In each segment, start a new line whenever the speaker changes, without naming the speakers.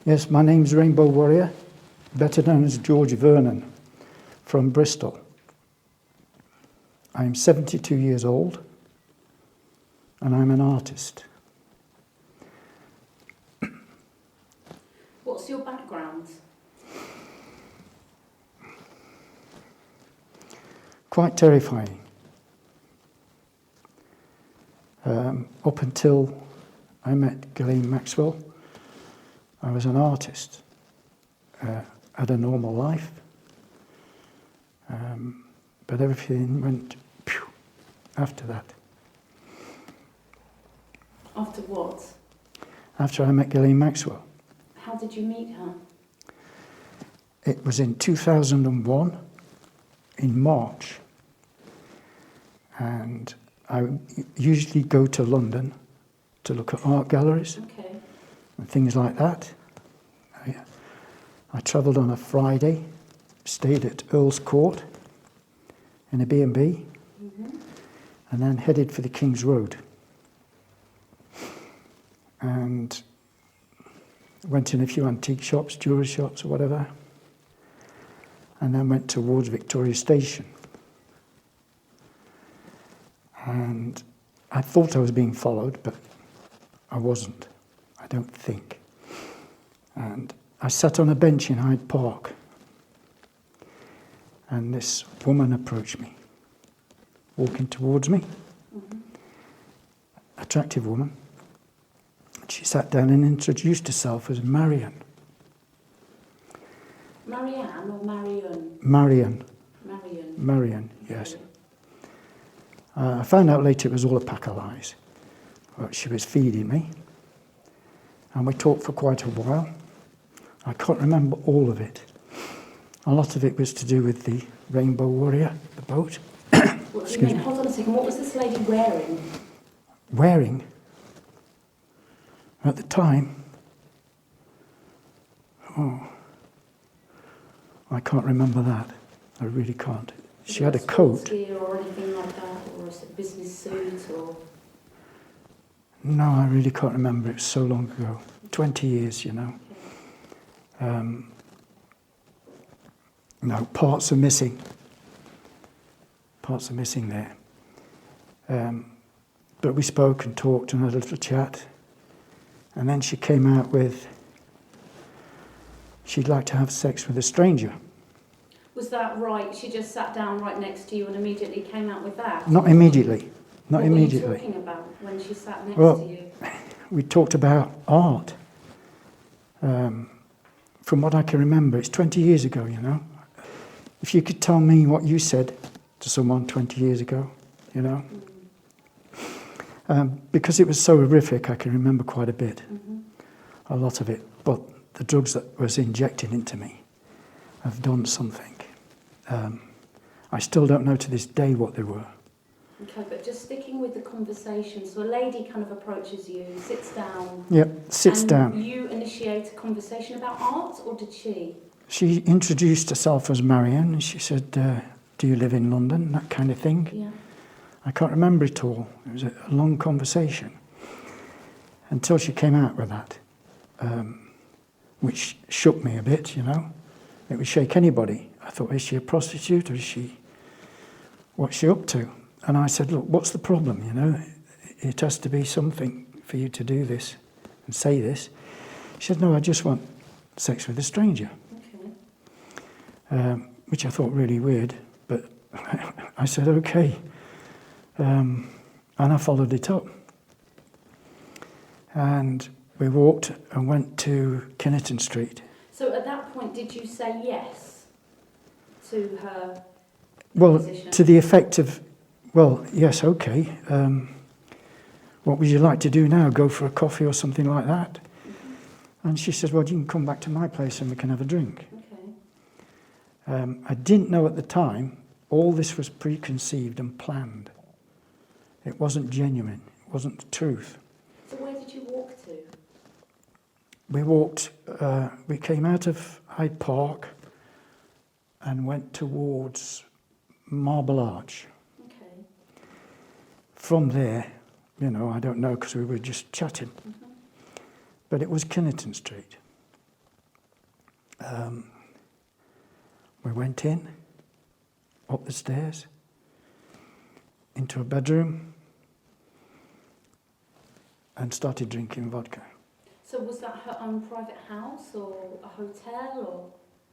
Yes, my name's Rainbow Warrior, better known as George Vernon, from Bristol. I'm 72 years old, and I'm an artist.
What's your background?
Quite terrifying. Up until I met Ghislaine Maxwell, I was an artist. Had a normal life, but everything went pew after that.
After what?
After I met Ghislaine Maxwell.
How did you meet her?
It was in 2001, in March, and I usually go to London to look at art galleries and things like that. I travelled on a Friday, stayed at Earl's Court in a B&B, and then headed for the King's Road. And went in a few antique shops, jewellery shops or whatever, and then went towards Victoria Station. And I thought I was being followed, but I wasn't, I don't think. And I sat on a bench in Hyde Park, and this woman approached me, walking towards me, attractive woman. She sat down and introduced herself as Marion.
Marianne or Marion?
Marion.
Marion.
Marion, yes. I found out later it was all a pack of lies. But she was feeding me, and we talked for quite a while. I can't remember all of it. A lot of it was to do with the Rainbow Warrior, the boat.
Hold on a second, what was this lady wearing?
Wearing? At the time, I can't remember that. I really can't. She had a coat.
Gear or anything like that, or a business suit, or?
No, I really can't remember. It was so long ago. 20 years, you know. No, parts are missing. Parts are missing there. But we spoke and talked and had a little chat. And then she came out with, she'd like to have sex with a stranger.
Was that right? She just sat down right next to you and immediately came out with that?
Not immediately. Not immediately.
What were you talking about when she sat next to you?
We talked about art. From what I can remember, it's 20 years ago, you know. If you could tell me what you said to someone 20 years ago, you know. Because it was so horrific, I can remember quite a bit. A lot of it. But the drugs that was injected into me have done something. I still don't know to this day what they were.
Okay, but just sticking with the conversation, so a lady kind of approaches you, sits down.
Yep, sits down.
And you initiate a conversation about art, or did she?
She introduced herself as Marion, and she said, do you live in London? That kind of thing.
Yeah.
I can't remember it all. It was a long conversation. Until she came out with that, which shook me a bit, you know. It would shake anybody. I thought, is she a prostitute, or what's she up to? And I said, look, what's the problem, you know? It has to be something for you to do this and say this. She said, no, I just want sex with a stranger.
Okay.
Which I thought really weird, but I said, okay. And I followed it up. And we walked and went to Kennington Street.
So at that point, did you say yes to her
proposition? To the effect of, well, yes, okay. What would you like to do now? Go for a coffee or something like that? And she said, well, you can come back to my place and we can have a drink.
Okay.
I didn't know at the time, all this was preconceived and planned. It wasn't genuine. It wasn't the truth.
So where did you walk to?
We came out of Hyde Park and went towards Marble Arch.
Okay.
From there, you know, I don't know because we were just chatting. But it was Kennington Street. We went in, up the stairs, into a bedroom, and started drinking vodka.
So was that her own private house or a hotel or?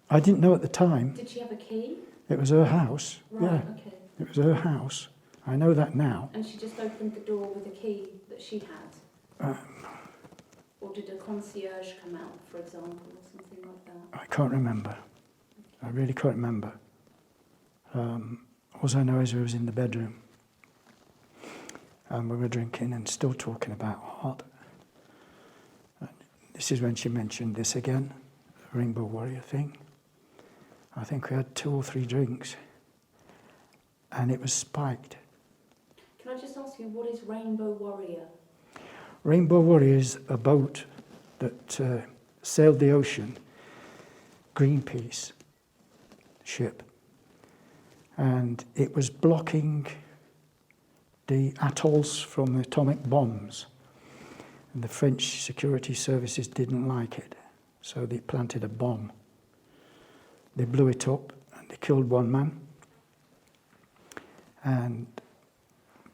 I didn't know at the time.
Did she have a key?
It was her house.
Right,
Yeah,
okay.
it was her house. I know that now.
And she just opened the door with a key that she had? Or did a concierge come out, for example, or something like that?
I can't remember. I really can't remember. All I know is we was in the bedroom and we were drinking and still talking about art. And this is when she mentioned this again, the Rainbow Warrior thing. I think we had 2 or 3 drinks and it was spiked.
Can I just ask you, what is Rainbow Warrior?
Rainbow Warrior is a boat that sailed the ocean, Greenpeace ship, and it was blocking the atolls from the atomic bombs, and the French security services didn't like it, so they planted a bomb. They blew it up and they killed 1 man, and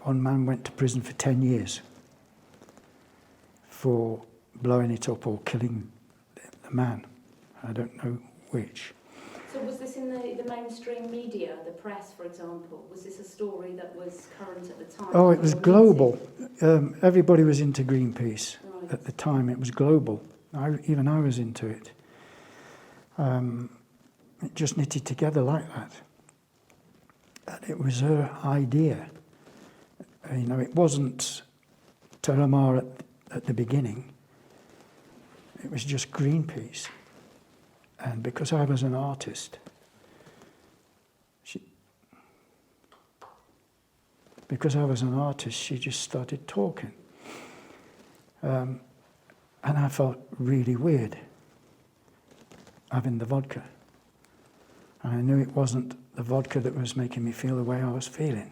1 man went to prison for 10 years for blowing it up or killing the man. I don't know which.
So was this in the mainstream media, the press, for example? Was this a story that was current at the time?
Oh, it was global. Everybody was into Greenpeace at the time. It was global. Even I was into it. It just knitted together like that. And it was her idea. You know, it wasn't Terramar at the beginning. It was just Greenpeace. And because I was an artist, she just started talking. And I felt really weird having the vodka. And I knew it wasn't the vodka that was making me feel the way I was feeling.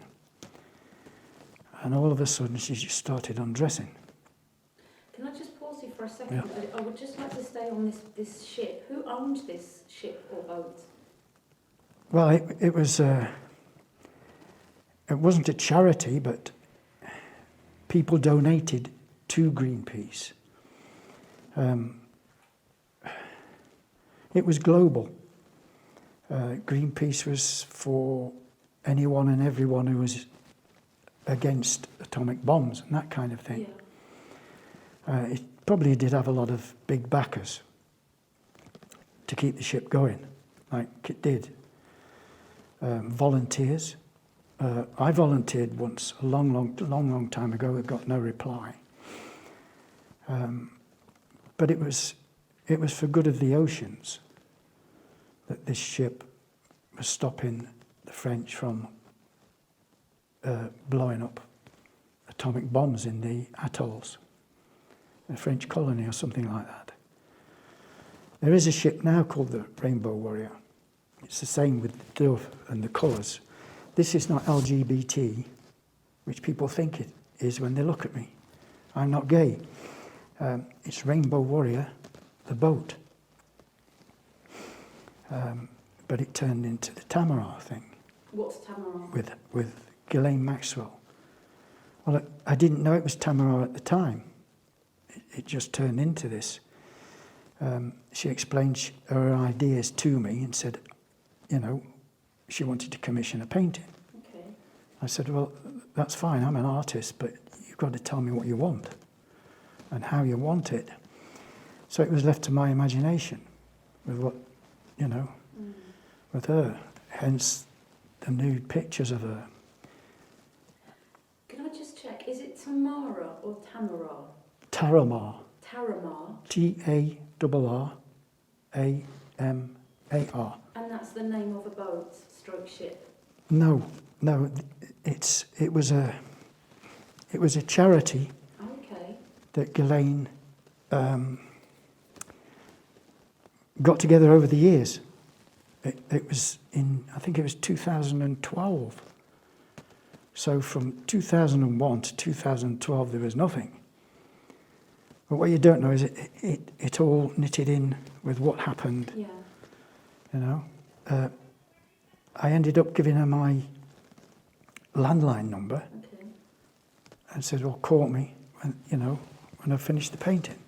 And all of a sudden, she just started undressing.
Can I just pause you for a second?
Yeah.
I would just like to stay on this ship. Who owned this ship or boat?
Well, it wasn't a charity, but people donated to Greenpeace. It was global. Greenpeace was for anyone and everyone who was against atomic bombs and that kind of thing.
Yeah.
It probably did have a lot of big backers to keep the ship going, like it did. Volunteers. I volunteered once a long time ago. I got no reply. But it was for good of the oceans that this ship was stopping the French from blowing up atomic bombs in the atolls, a French colony or something like that. There is a ship now called the Rainbow Warrior. It's the same with the dove and the colours. This is not LGBT, which people think it is when they look at me. I'm not gay. It's Rainbow Warrior, the boat. But it turned into the Tamara thing.
What's Tamara?
With Ghislaine Maxwell. Well, I didn't know it was Tamara at the time. It just turned into this. She explained her ideas to me and said, you know, she wanted to commission a painting.
Okay.
I said, well, that's fine, I'm an artist, but you've got to tell me what you want and how you want it. So it was left to my imagination with what, you know, with her, hence the nude pictures of her.
Can I just check, is it Tamara or Tamara?
Terramar.
Terramar.
Tarramar.
And that's the name of a boat, stroke ship?
No, it was a charity
Okay.
that Ghislaine got together over the years. It was I think it was 2012. So from 2001 to 2012 there was nothing. But what you don't know is it all knitted in with what happened
Yeah.
you know. I ended up giving her my landline number
Okay.
and said, well, call me when, you know, when I finish the painting.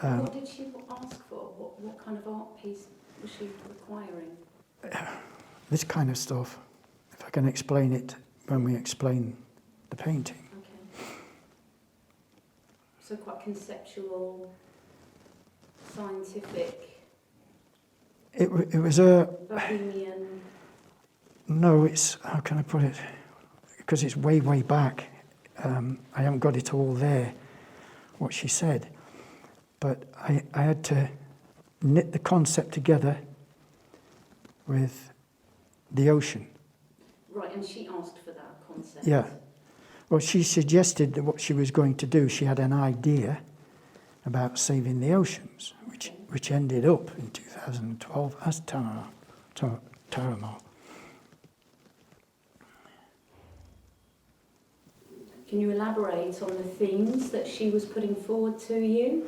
What did she ask for? What kind of art piece was she requiring?
This kind of stuff, if I can explain it when we explain the painting.
Okay. So quite conceptual, scientific,
It was a...
bohemian.
No, it's, how can I put it? Because it's way, way back. I haven't got it all there, what she said. But I had to knit the concept together with the ocean.
Right, and she asked for that concept.
Yeah. Well, she suggested that what she was going to do, she had an idea about saving the oceans, which ended up in 2012 as Taramar.
Can you elaborate on the themes that she was putting forward to you?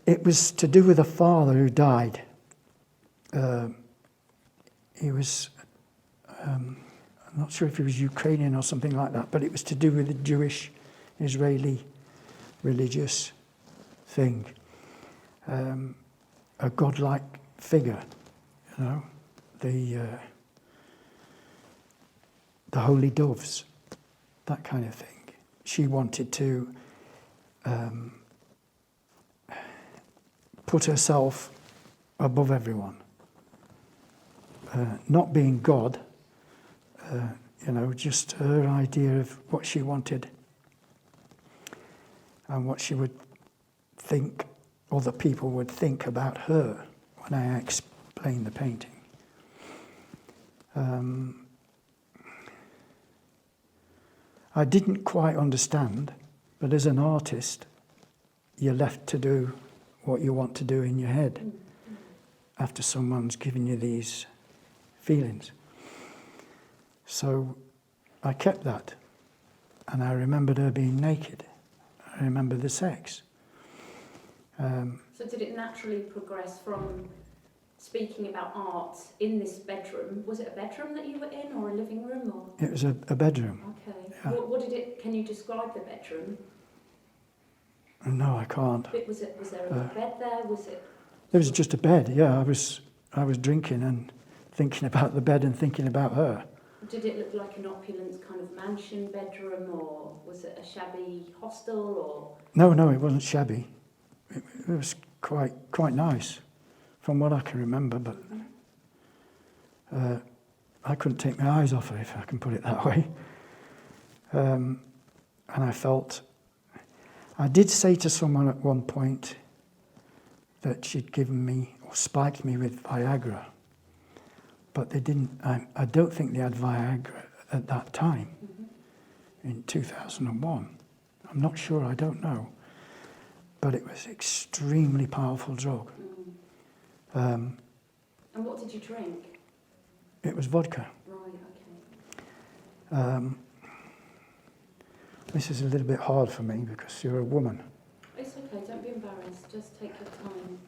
It was to do with a father who died. He was, I'm not sure if he was Ukrainian or something like that, but it was to do with the Jewish-Israeli religious thing. A godlike figure, you know, the holy doves, that kind of thing. She wanted to put herself above everyone. Not being God, you know, just her idea of what she wanted and what she would think other people would think about her when I explained the painting. I didn't quite understand, but as an artist, you're left to do what you want to do in your head after someone's given you these feelings. So I kept that, and I remembered her being naked. I remember the sex.
So did it naturally progress from speaking about art in this bedroom? Was it a bedroom that you were in, or a living room? Or?
It was a bedroom.
Okay.
Yeah.
What did it? Can you describe the bedroom?
No, I can't.
Was there a bed there? Was it?
There was just a bed. Yeah, I was drinking and thinking about the bed and thinking about her.
Did it look like an opulent kind of mansion bedroom, or was it a shabby hostel, or?
No, it wasn't shabby. It was quite nice, from what I can remember. But I couldn't take my eyes off her, if I can put it that way. And I felt. I did say to someone at one point that she'd given me or spiked me with Viagra, but they didn't. I don't think they had Viagra at that time, in 2001. I'm not sure. I don't know. But it was extremely powerful drug.
And what did you drink?
It was vodka.
Right, okay.
This is a little bit hard for me because you're a woman.
It's okay, don't be embarrassed, just take your time.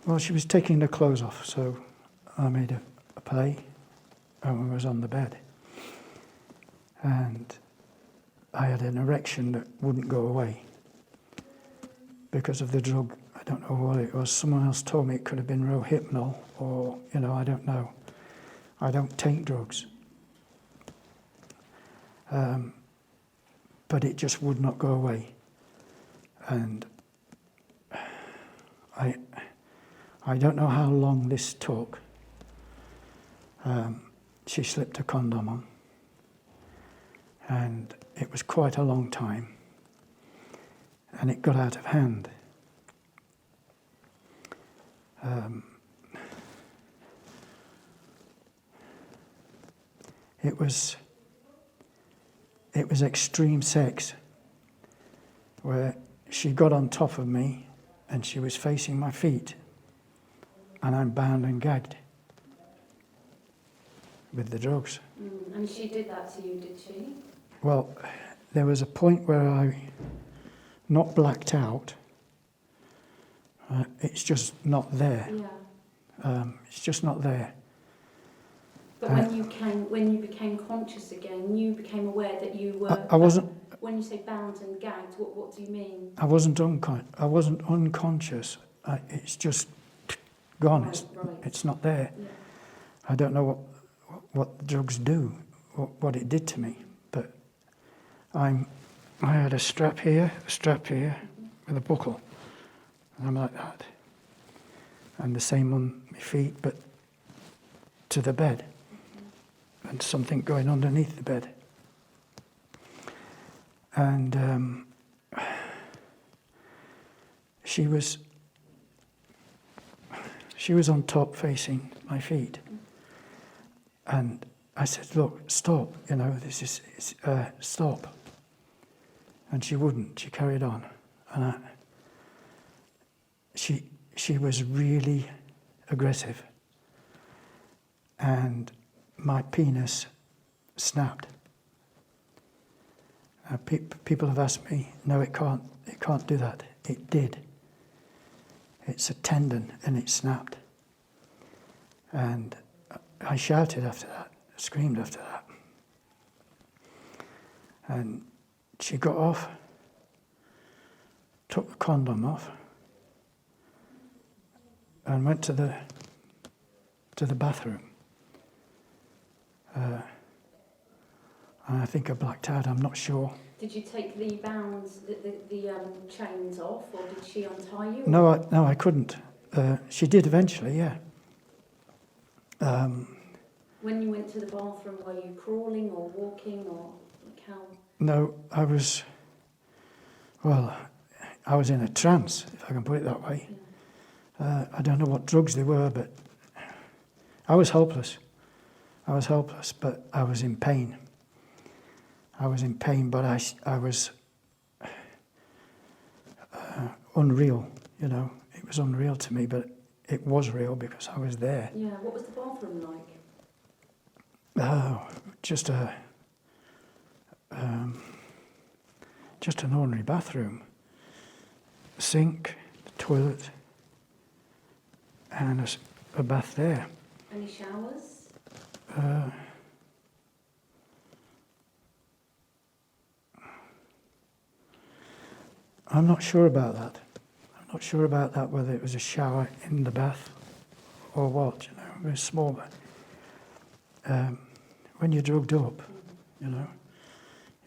Well, she was taking her clothes off, so I made a play and we was on the bed. And I had an erection that wouldn't go away because of the drug. I don't know what it was. Someone else told me it could have been Rohypnol or, you know, I don't know. I don't take drugs. But it just would not go away. And I don't know how long this took. She slipped a condom on. And it was quite a long time. And it got out of hand. It was extreme sex, where she got on top of me and she was facing my feet, and I'm bound and gagged with the drugs.
And she did that to you, did she?
Well, there was a point where not blacked out. It's just not there.
Yeah.
It's just not there.
But when you became conscious again, you became aware that you were.
I wasn't.
When you say bound and gagged, what do you mean?
I wasn't unconscious. It's just gone.
Right.
It's not there.
Yeah.
I don't know what the drugs do, what it did to me. But I had a strap here, with a buckle. And I'm like that. And the same on my feet, but to the bed. And something going underneath the bed. And she was on top facing my feet. And I said, look, stop, stop. And she wouldn't, she carried on. And she was really aggressive. And my penis snapped. People have asked me, no, it can't do that. It did. It's a tendon and it snapped. And I shouted after that, screamed after that. And she got off, took the condom off, and went to the bathroom. And I think I blacked out, I'm not sure.
Did you take the bands, the chains off, or did she untie you?
No, I couldn't. She did eventually, yeah.
When you went to the bathroom, were you crawling or walking or like how?
No, I was in a trance, if I can put it that way.
Yeah.
I don't know what drugs they were, but I was hopeless. But I was in pain. But I was unreal, It was unreal to me, but it was real because I was there.
Yeah, what was the bathroom like?
Oh, just an ordinary bathroom. Sink, toilet, and a bath there.
Any showers?
I'm not sure about that. Whether it was a shower in the bath or what. It was small. But when you're drugged up, you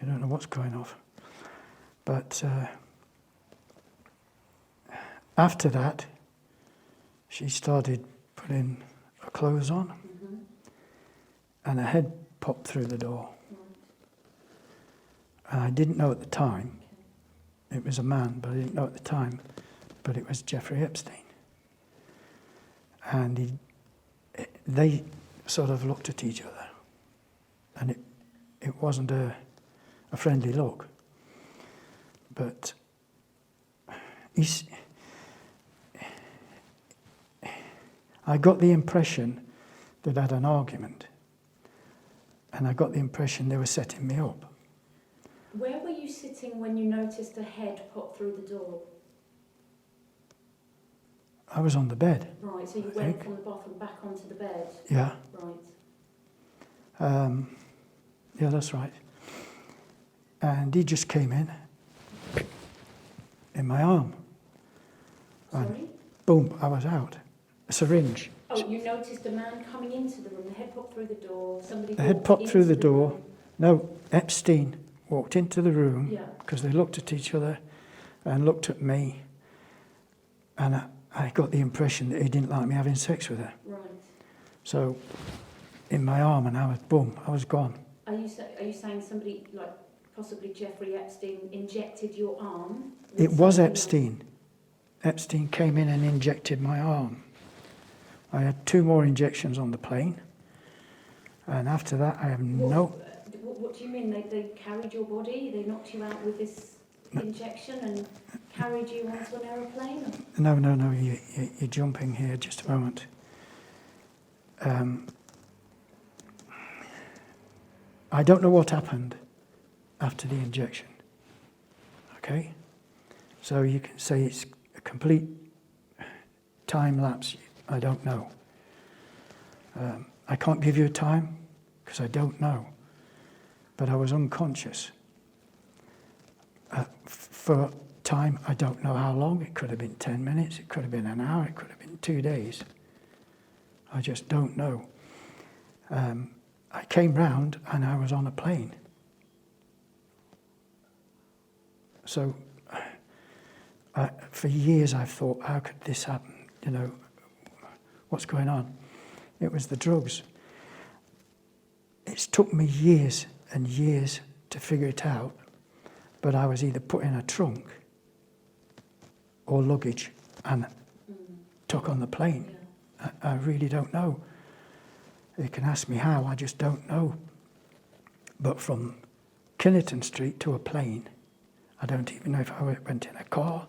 don't know what's going on. But after that, she started putting her clothes on, and her head popped through the door. And I didn't know at the time. It was a man, but I didn't know at the time. But it was Jeffrey Epstein. And they sort of looked at each other. And it wasn't a friendly look. But I got the impression that I had an argument. And I got the impression they were setting me up.
Where were you sitting when you noticed a head pop through the door?
I was on the bed.
Right, so you went from the bathroom back onto the bed?
Yeah.
Right.
Yeah, that's right. And he just came in my arm.
Sorry?
And boom, I was out. A syringe.
Oh, you noticed a man coming into the room, the head popped through the door, somebody
The head
walked
popped through
into
the door.
room.
No, Epstein walked into the room
Yeah.
because they looked at each other and looked at me. And I got the impression that he didn't like me having sex with her.
Right.
So, in my arm, and I was gone.
Are you saying somebody, like possibly Jeffrey Epstein, injected your arm?
It was Epstein. Epstein came in and injected my arm. I had 2 more injections on the plane. And after that, I have
What do you mean? They carried your body? They knocked you out with this injection and carried you onto an aeroplane?
No, you're jumping here just a moment. I don't know what happened after the injection, okay? So you can say it's a complete time lapse. I don't know. I can't give you a time because I don't know. But I was unconscious. For time, I don't know how long. It could have been 10 minutes, it could have been an hour, it could have been 2 days. I just don't know. I came round and I was on a plane. So for years I've thought, how could this happen? You know, what's going on? It was the drugs. It's took me years and years to figure it out, but I was either put in a trunk or luggage and took on the plane. Yeah. I really don't know. You can ask me how, I just don't know. But from Kinnerton Street to a plane, I don't even know if I went in a car.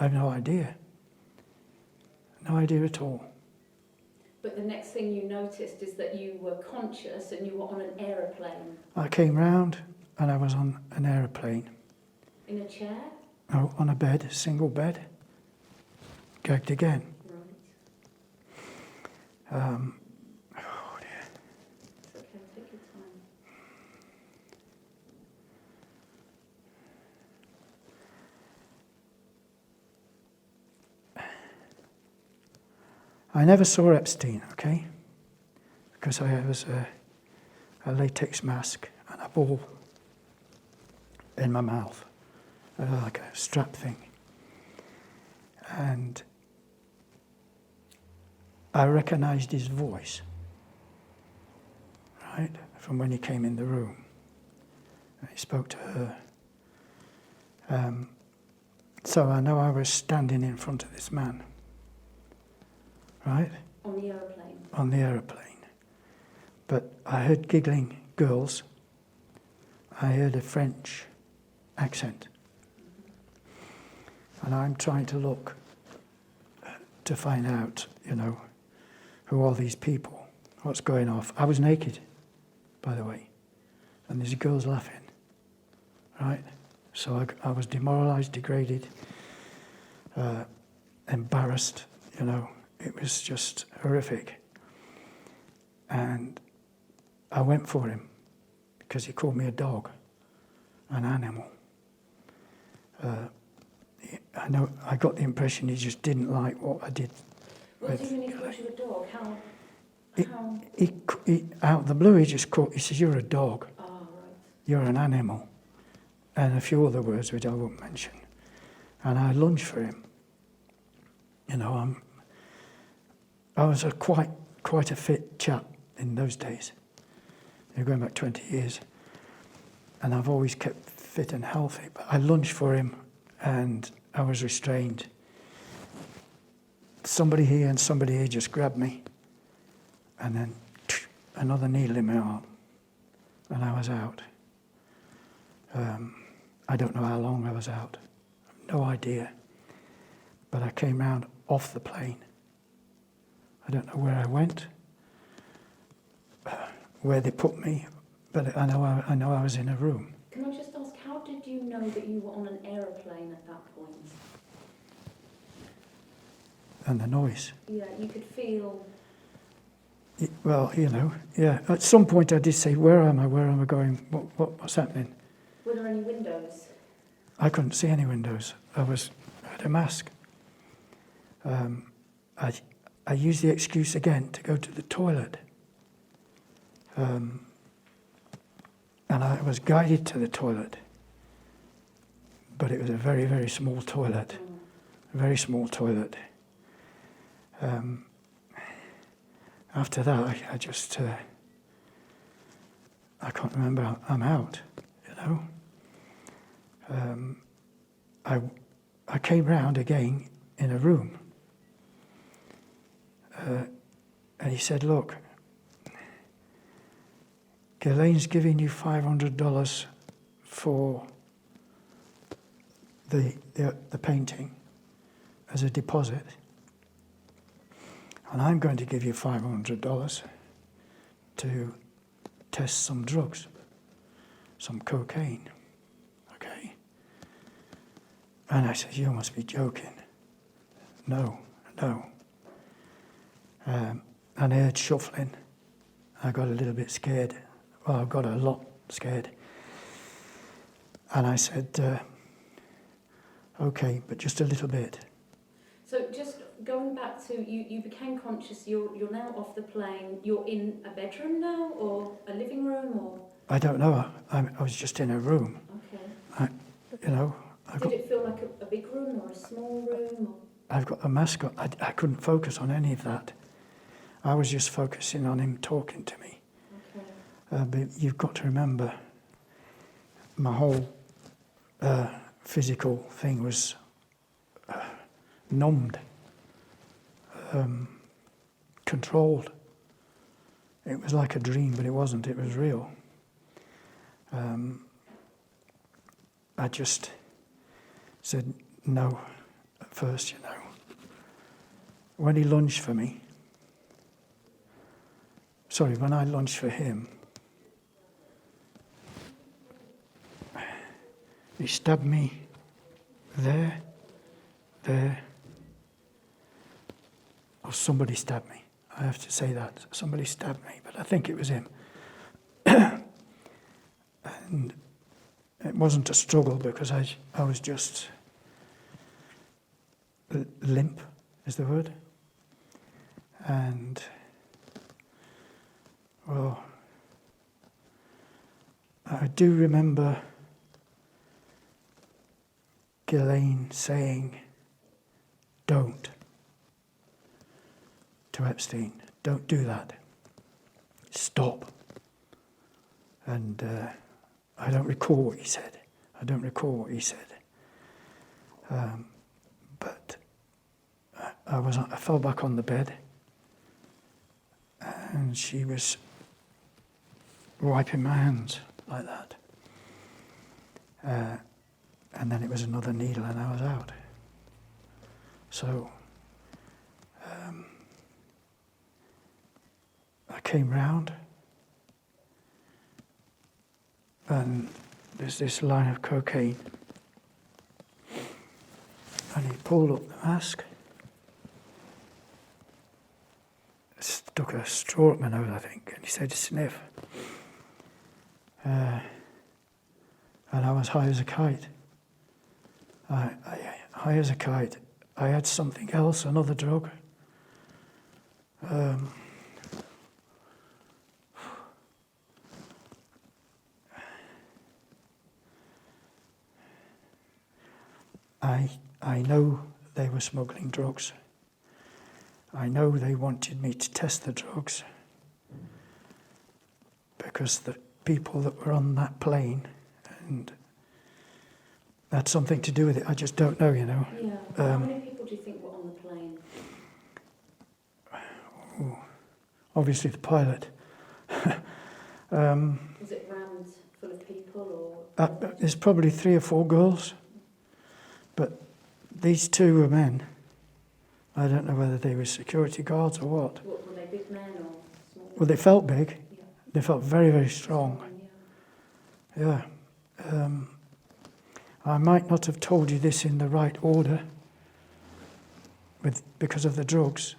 I have no idea. No idea at all.
But the next thing you noticed is that you were conscious and you were on an aeroplane.
I came round and I was on an aeroplane.
In a chair?
No, on a bed, a single bed. Gagged again.
Right.
Oh dear.
It's okay, take your time.
I never saw Epstein, okay? Because I was a latex mask and a ball in my mouth, like a strap thing. And I recognised his voice, right, from when he came in the room. And he spoke to her. So I know I was standing in front of this man. Right?
On the aeroplane?
On the aeroplane. But I heard giggling girls. I heard a French accent. Mm-hmm. And I'm trying to look to find out, you know, who are these people? What's going off? I was naked, by the way. And there's girls laughing. Right? So I was demoralised, degraded, embarrassed, you know. It was just horrific. And I went for him because he called me a dog, an animal. I know I got the impression he just didn't like what I did.
What do you mean he called you a dog? How?
He, out of the blue, he says, "You're a dog.
Oh, right. You're
an animal." And a few other words which I won't mention. And I lunged for him. You know, I was quite a fit chap in those days. You're going back 20 years. And I've always kept fit and healthy. But I lunged for him and I was restrained. Somebody here and somebody here just grabbed me. And then another needle in my arm. And I was out. I don't know how long I was out. No idea. But I came round off the plane. I don't know where I went, where they put me, but I know I was in a room.
Can I just ask, how did you know that you were on an aeroplane at that point?
And the noise.
Yeah, you could feel...
Well, you know, yeah. At some point I did say, where am I going? What's happening?
Were there any windows?
I couldn't see any windows. I had a mask. I used the excuse again to go to the toilet. And I was guided to the toilet. But it was a very, very small toilet. A very small toilet. After that, I just... I can't remember. I'm out, you know. I came round again in a room. And he said, look, Ghislaine's giving you $500 for the painting as a deposit. And I'm going to give you $500 to test some drugs, some cocaine. Okay? And I said, you must be joking. No. And I heard shuffling. I got a little bit scared. Well, I got a lot scared. And I said, okay, but just a little bit.
So just going back to, you became conscious, you're now off the plane, you're in a bedroom now, or a living room, or?
I don't know, I was just in a room.
Okay.
Did
it feel like a big room or a small room? Or?
I've got a mask on. I couldn't focus on any of that. I was just focusing on him talking to me.
Okay.
But you've got to remember, my whole physical thing was numbed, controlled. It was like a dream, but it wasn't. It was real. I just said no at first, you know. When he lunged for me, when I lunged for him, he stabbed me there, or somebody stabbed me. I have to say that. Somebody stabbed me, but I think it was him. And it wasn't a struggle because I was just limp, is the word. And, well, I do remember Ghislaine saying, don't, to Epstein, don't do that, stop. And I don't recall what he said. But I fell back on the bed, and she was wiping my hands like that. And then it was another needle and I was out. So I came round, and there's this line of cocaine, and he pulled up the mask, stuck a straw up my nose, I think, and he said, sniff. And I was high as a kite. High as a kite. I had something else, another drug. I know they were smuggling drugs. I know they wanted me to test the drugs because the people that were on that plane, and had something to do with it. I just don't know, you know.
Yeah. How many people do you think were on the plane?
Obviously the pilot.
Was it rammed full of people, or?
There's probably 3 or 4 girls, but these 2 were men. I don't know whether they were security guards or what.
Were they big men or small?
Well, they felt big.
Yeah.
They felt very, very strong. Yeah. I might not have told you this in the right order because of the drugs,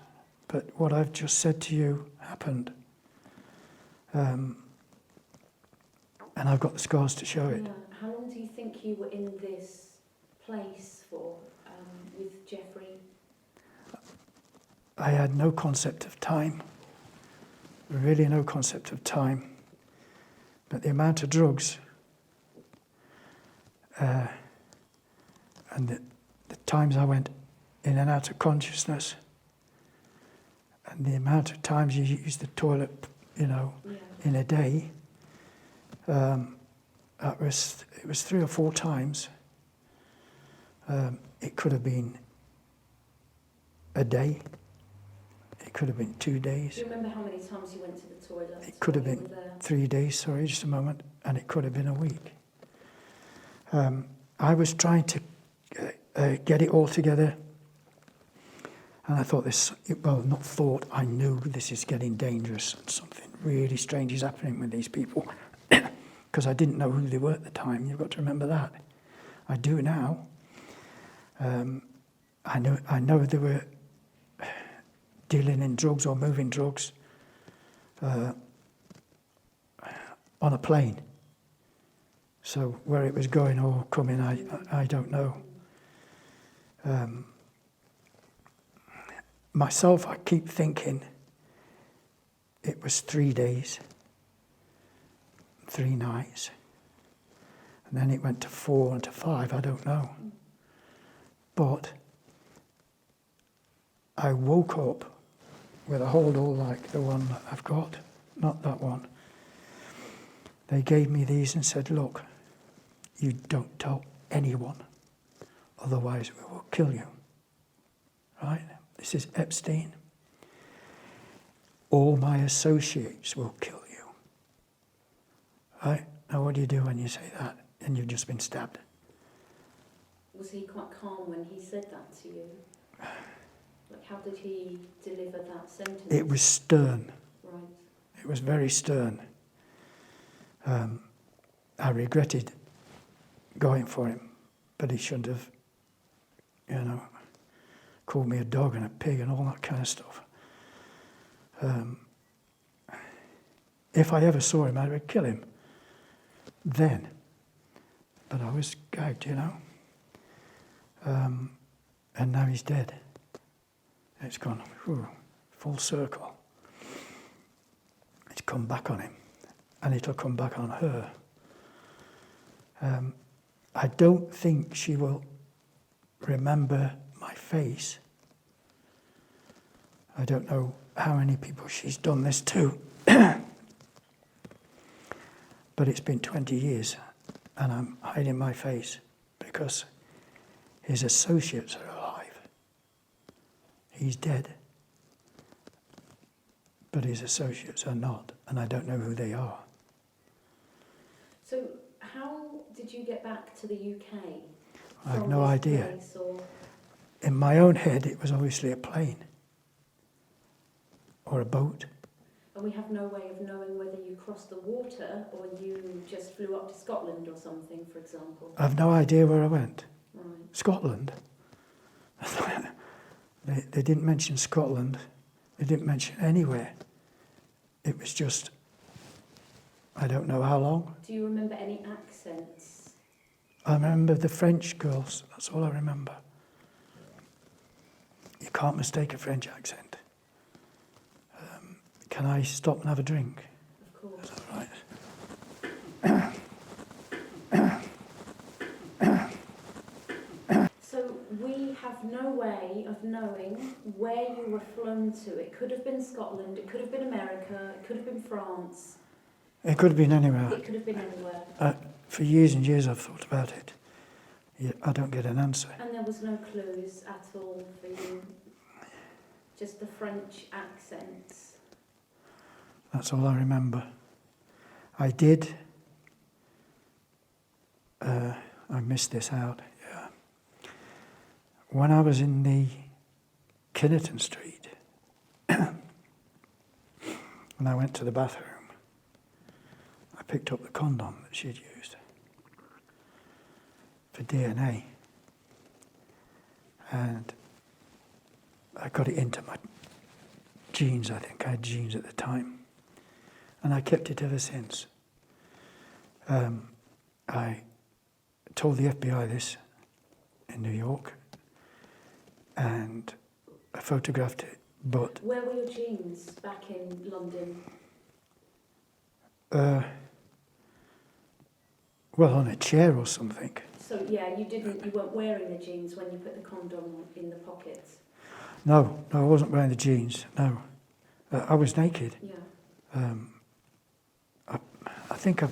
but what I've just said to you happened. And I've got the scars to show it.
Yeah. How long do you think you were in this place for with Jeffrey?
I had no concept of time, really no concept of time. But the amount of drugs and the times I went in and out of consciousness, and the amount of times you use the toilet, you know, in a day, it was 3 or 4 times. It could have been a day. It could have been 2 days.
Do you remember how many times you went to the toilet?
It could have been 3 days, sorry, just a moment, and it could have been a week. I was trying to get it all together, and I thought I knew this is getting dangerous and something really strange is happening with these people, because I didn't know who they were at the time. You've got to remember that. I do now. I know they were dealing in drugs or moving drugs on a plane. So where it was going or coming, I don't know. Myself, I keep thinking it was 3 days, 3 nights, and then it went to 4 and to 5, I don't know. But I woke up with a holdall like the one that I've got, not that one. They gave me these and said, look, you don't tell anyone, otherwise we will kill you. Right? This is Epstein. All my associates will kill you. Right? Now what do you do when you say that and you've just been stabbed?
Was he quite calm when he said that to you? Like, how did he deliver that sentence?
It was stern.
Right.
It was very stern. I regretted going for him, but he shouldn't have, called me a dog and a pig and all that kind of stuff. If I ever saw him, I would kill him then. But I was gagged, and now he's dead. It's gone full circle. It's come back on him, and it'll come back on her. I don't think she will remember my face. I don't know how many people she's done this to, but it's been 20 years, and I'm hiding my face because his associates are alive. He's dead, but his associates are not, and I don't know who they are.
So how did you get back to the UK?
I have no idea.
Place, or?
In my own head, it was obviously a plane or a boat.
And we have no way of knowing whether you crossed the water or you just flew up to Scotland or something, for example.
I've no idea where I went.
Right.
Scotland? They didn't mention Scotland. They didn't mention anywhere. It was just, I don't know how long.
Do you remember any accents?
I remember the French girls. That's all I remember. You can't mistake a French accent. Can I stop and have a drink?
Of course.
Is that right?
So we have no way of knowing where you were flown to. It could have been Scotland, it could have been America, it could have been France.
It could have been anywhere.
It could have been anywhere.
For years and years I've thought about it. I don't get an answer.
And there was no clues at all for you? Just the French accents?
That's all I remember. I did. I missed this out. Yeah. When I was in the Kinnerton Street, when I went to the bathroom, I picked up the condom that she'd used for DNA, and I got it into my jeans. I think I had jeans at the time. And I kept it ever since. I told the FBI this in New York, and I photographed it, but...
Where were your jeans back in London?
Well, on a chair or something.
So, yeah, you weren't wearing the jeans when you put the condom in the pockets?
No, I wasn't wearing the jeans, no. I was naked.
Yeah.
I think I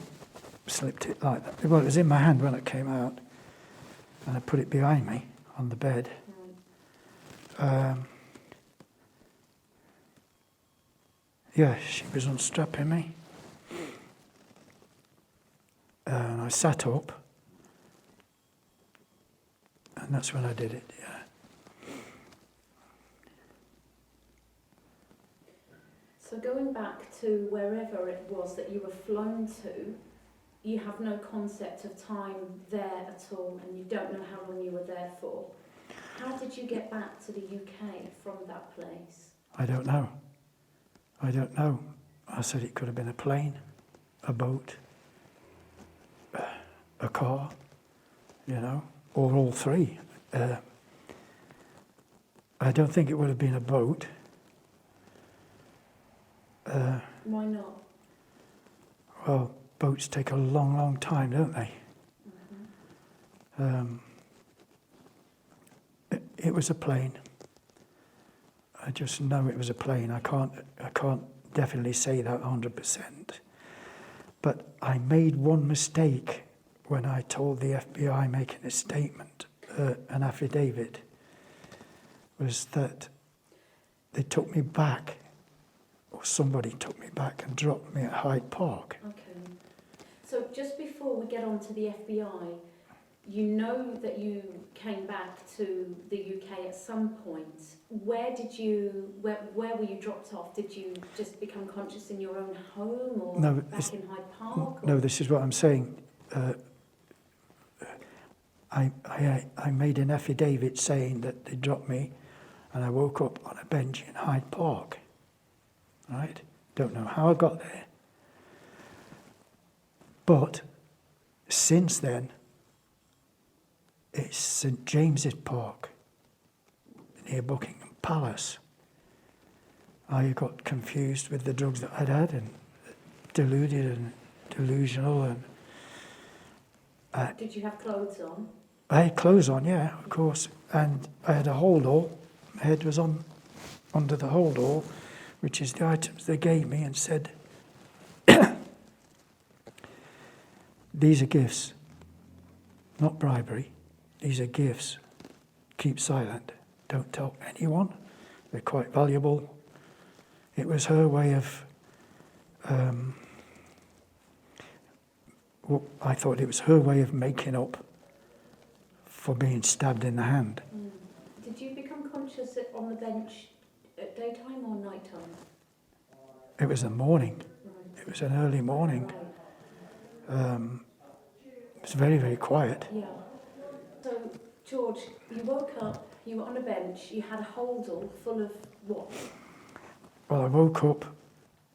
slipped it like that. Well, it was in my hand when it came out, and I put it behind me on the bed. Yeah, she was unstrapping me. And I sat up, and that's when I did it, yeah.
So going back to wherever it was that you were flown to, you have no concept of time there at all, and you don't know how long you were there for. How did you get back to the UK from that place?
I don't know. I said it could have been a plane, a boat, a car, or all three. I don't think it would have been a boat.
Why not?
Well, boats take a long, long time, don't they?
Mm-hmm.
It was a plane. I just know it was a plane. I can't definitely say that 100%. But I made one mistake when I told the FBI making a statement, an affidavit, was that they took me back, or somebody took me back and dropped me at Hyde Park.
Okay. So just before we get on to the FBI, you know that you came back to the UK at some point. Where were you dropped off? Did you just become conscious in your own home or back in Hyde Park?
No, this is what I'm saying. I made an affidavit saying that they dropped me, and I woke up on a bench in Hyde Park. Right? Don't know how I got there. But since then, it's St James's Park, near Buckingham Palace. I got confused with the drugs that I'd had and deluded and delusional. And
did you have clothes on?
I had clothes on, yeah, of course. And I had a holdall. My head was under the holdall, which is the items they gave me, and said, these are gifts, not bribery. These are gifts. Keep silent. Don't tell anyone. They're quite valuable. It was her way of... I thought it was her way of making up for being stabbed in the hand.
Mm. Did you become conscious on the bench at daytime or nighttime?
It was the morning.
Right.
It was an early morning.
Right.
It was very, very quiet.
Yeah. So, George, you woke up, you were on a bench, you had a holdall full of what?
Well, I woke up,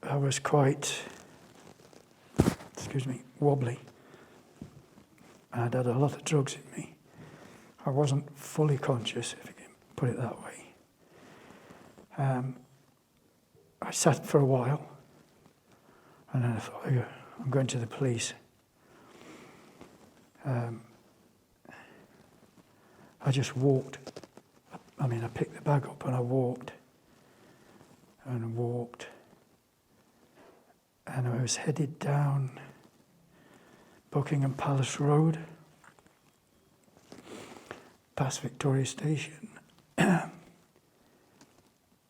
I was quite, wobbly. I'd had a lot of drugs in me. I wasn't fully conscious, if you can put it that way. I sat for a while, and then I thought, I'm going to the police. I just walked. I picked the bag up and I walked. And walked. And I was headed down Buckingham Palace Road, past Victoria Station. And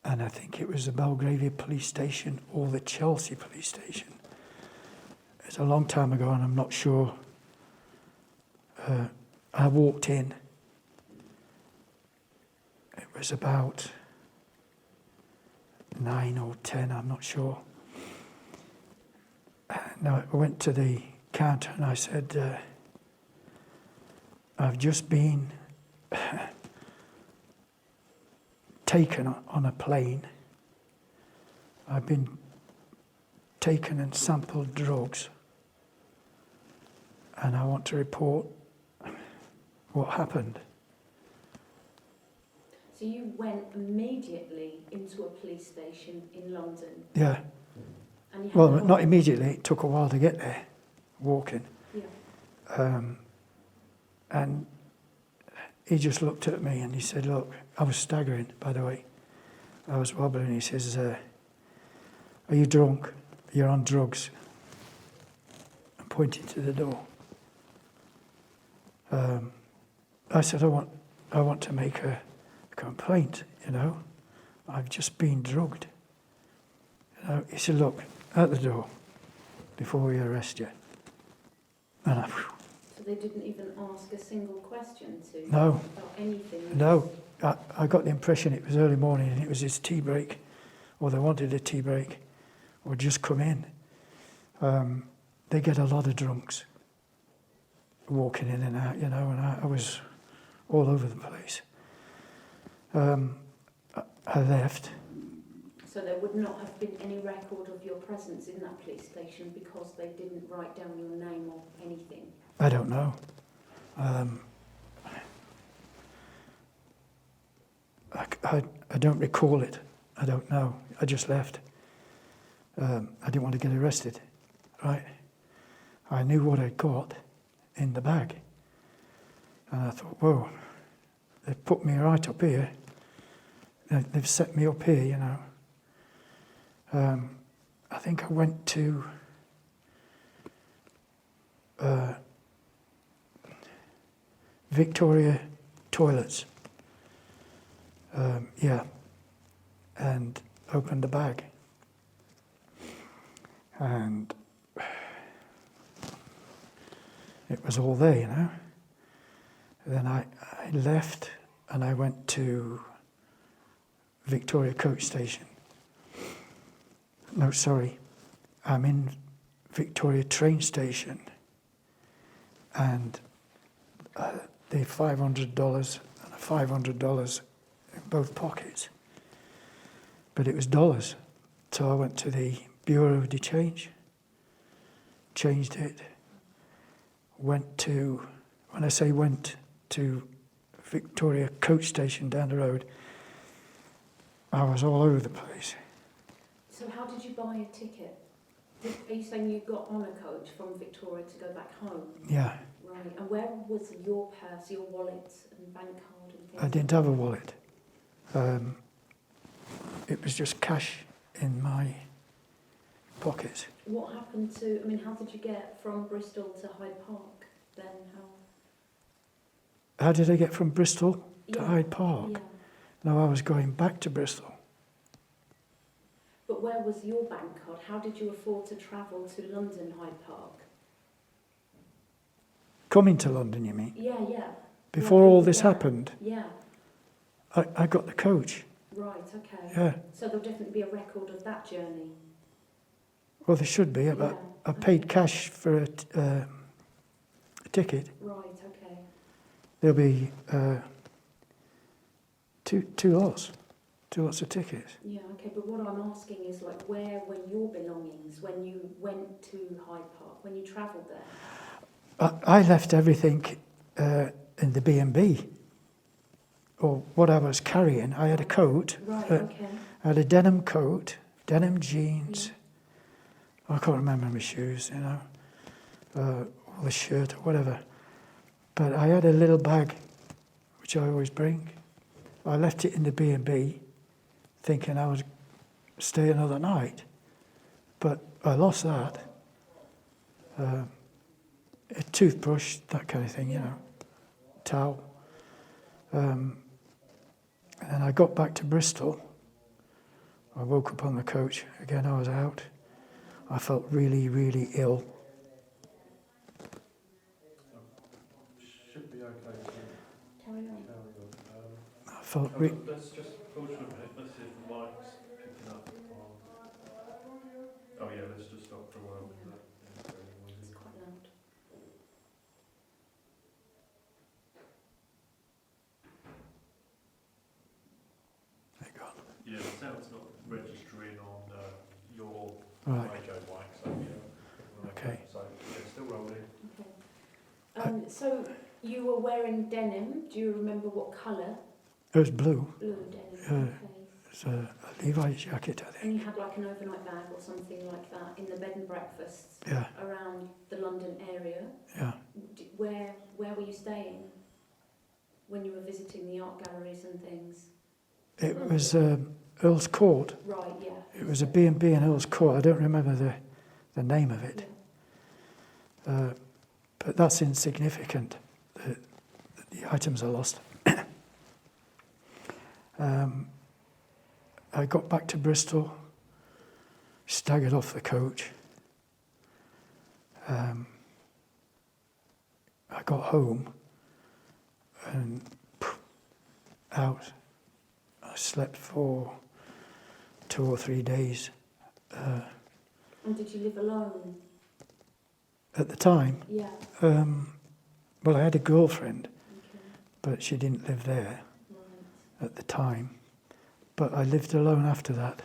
I think it was the Belgravia Police Station or the Chelsea Police Station. It's a long time ago and I'm not sure. I walked in. It was about 9 or 10, I'm not sure. And I went to the counter and I said, I've just been taken on a plane. I've been taken and sampled drugs. And I want to report what happened.
So you went immediately into a police station in London?
Yeah.
And you had
Well, not immediately. It took a while to get there, walking.
Yeah.
And he just looked at me and he said, look, I was staggering, by the way. I was wobbling. He says, are you drunk? You're on drugs. And pointed to the door. I said, I want to make a complaint, I've just been drugged. He said, look, at the door, before we arrest you. And
So they didn't even ask a single question to you
No.
about anything?
No, I got the impression it was early morning and it was his tea break, or they wanted a tea break, or just come in. They get a lot of drunks walking in and out, and I was all over the place. I left.
So there would not have been any record of your presence in that police station because they didn't write down your name or anything?
I don't know. I don't recall it. I don't know. I just left. I didn't want to get arrested, right? I knew what I'd got in the bag. And I thought, whoa, they've put me right up here. They've set me up here, you know. I think I went to Victoria Toilets. And opened the bag. And it was all there, you know. Then I left and I went to Victoria Coach Station. No, sorry. I'm in Victoria Train Station. And the $500 and $500 in both pockets. But it was dollars. So I went to the Bureau of the Change, changed it, when I say went to Victoria Coach Station down the road, I was all over the place.
So how did you buy a ticket? Are you saying you got on a coach from Victoria to go back home?
Yeah.
Right, and where was your purse, your wallet and bank card and things?
I didn't have a wallet. It was just cash in my pocket.
What happened to, how did you get from Bristol to Hyde Park then?
How did I get from Bristol to
Yeah.
Hyde Park?
Yeah.
No, I was going back to Bristol.
But where was your bank card? How did you afford to travel to London Hyde Park?
Coming to London, you mean?
Yeah.
Before all this happened,
Yeah.
I got the coach.
Right, okay.
Yeah.
So there'll definitely be a record of that journey.
Well, there should be.
Yeah.
I paid cash for a ticket.
Right, okay.
There'll be two lots of tickets.
Yeah, okay, but what I'm asking is, like, where were your belongings when you went to Hyde Park, when you travelled there?
I left everything in the B&B, or what I was carrying. I had a coat.
Right, okay.
I had a denim coat, denim jeans. Yeah. I can't remember my shoes, you know, or the shirt or whatever. But I had a little bag, which I always bring. I left it in the B&B, thinking I would stay another night. But I lost that. A toothbrush, that kind of thing, you know, towel. And then I got back to Bristol. I woke up on the coach. Again, I was out. I felt really, really ill.
Should be okay to
Carry on.
I felt
let's just pause for a minute. Let's see if the mic's picking up. Oh yeah, let's just stop for a while.
It's quite loud.
There you go.
Yeah, the sound's not registering on your
Right.
radio mic, so yeah.
Okay.
So yeah, still rolling.
Okay. So you were wearing denim. Do you remember what colour?
It was blue.
Blue denim.
Yeah.
Okay.
It's a Levi's jacket, I think.
And you had like an overnight bag or something like that in the bed and breakfasts
Yeah,
around the London area.
yeah.
Where were you staying when you were visiting the art galleries and things?
It was Earl's Court.
Right, yeah.
It was a B&B in Earl's Court. I don't remember the name of it.
Yeah.
But that's insignificant. The items are lost. I got back to Bristol, staggered off the coach. I got home and out. I slept for 2 or 3 days.
And did you live alone?
At the time,
Yeah.
well, I had a girlfriend,
Okay.
but she didn't live there. at the time. But I lived alone after that,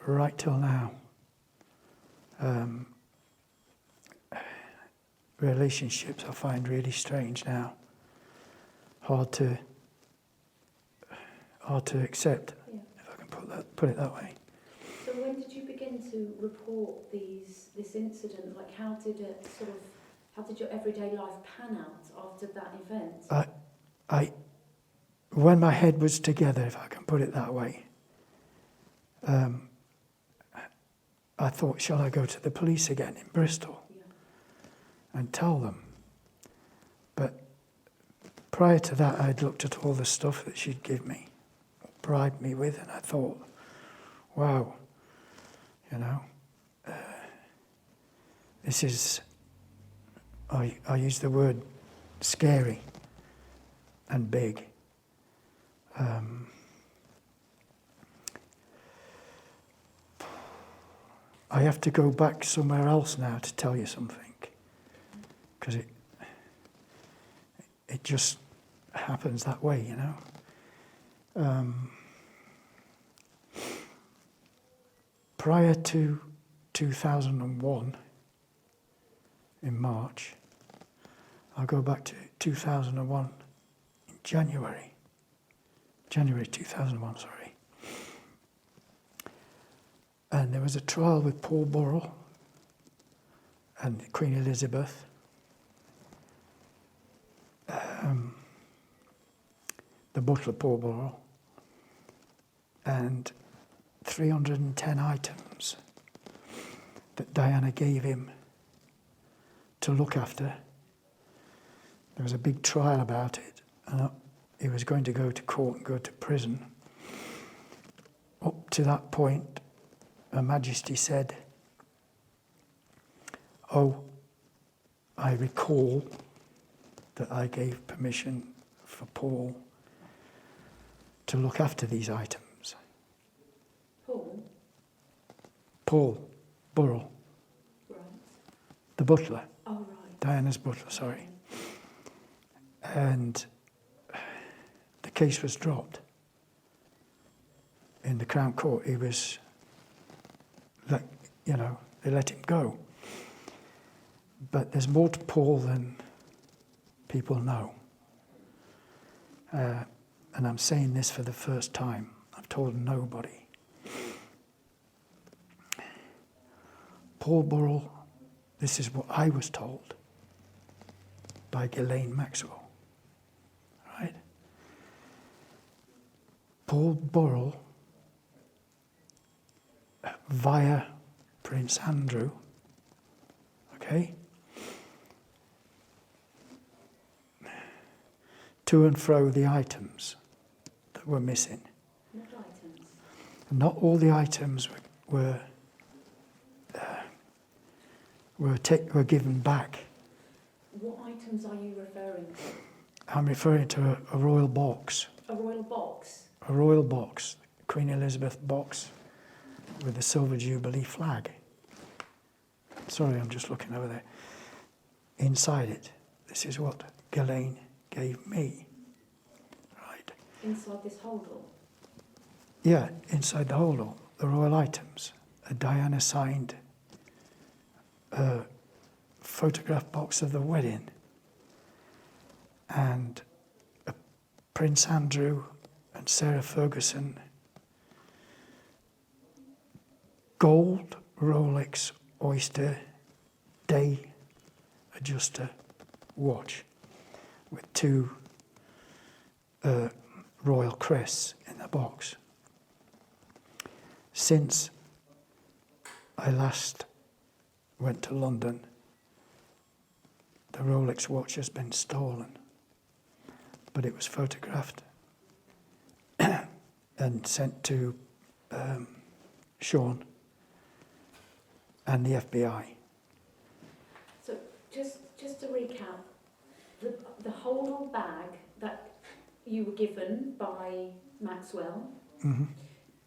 right till now. Relationships I find really strange now. Hard to accept,
Yeah.
if I can put it that way.
So when did you begin to report this incident? Like, how did your everyday life pan out after that event?
When my head was together, if I can put it that way, I thought, shall I go to the police again in Bristol
Yeah.
and tell them? But prior to that, I'd looked at all the stuff that she'd give me, bribed me with, and I thought, wow, you know, this is, I use the word scary and big. I have to go back somewhere else now to tell you something, because it just happens that way, you know. Prior to 2001, in March, I'll go back to 2001 in January 2001, sorry. And there was a trial with Paul Burrell and Queen Elizabeth. The butler, Paul Burrell, and 310 items that Diana gave him to look after. There was a big trial about it, and he was going to go to court and go to prison. Up to that point, Her Majesty said, "Oh, I recall that I gave permission for Paul to look after these items." Paul Burrell,
Right.
the butler,
Oh, right.
Diana's butler, sorry. And the case was dropped in the Crown Court. He was, they let him go. But there's more to Paul than people know. And I'm saying this for the first time. I've told nobody. Paul Burrell, this is what I was told by Ghislaine Maxwell, right? Paul Burrell, via Prince Andrew, okay, to and fro the items that were missing.
What items?
Not all the items were given back.
What items are you referring to?
I'm referring to a royal box.
A royal box?
A royal box, Queen Elizabeth box with the Silver Jubilee flag. Sorry, I'm just looking over there. Inside it, this is what Ghislaine gave me. Right?
Inside this holdall?
Yeah, inside the holdall, the royal items. A Diana signed photograph box of the wedding, and a Prince Andrew and Sarah Ferguson gold Rolex Oyster day adjuster watch with two royal crests in the box. Since I last went to London, the Rolex watch has been stolen, but it was photographed and sent to Sean and the FBI.
So just to recap, the holdall bag that you were given by Maxwell,
Mm-hmm.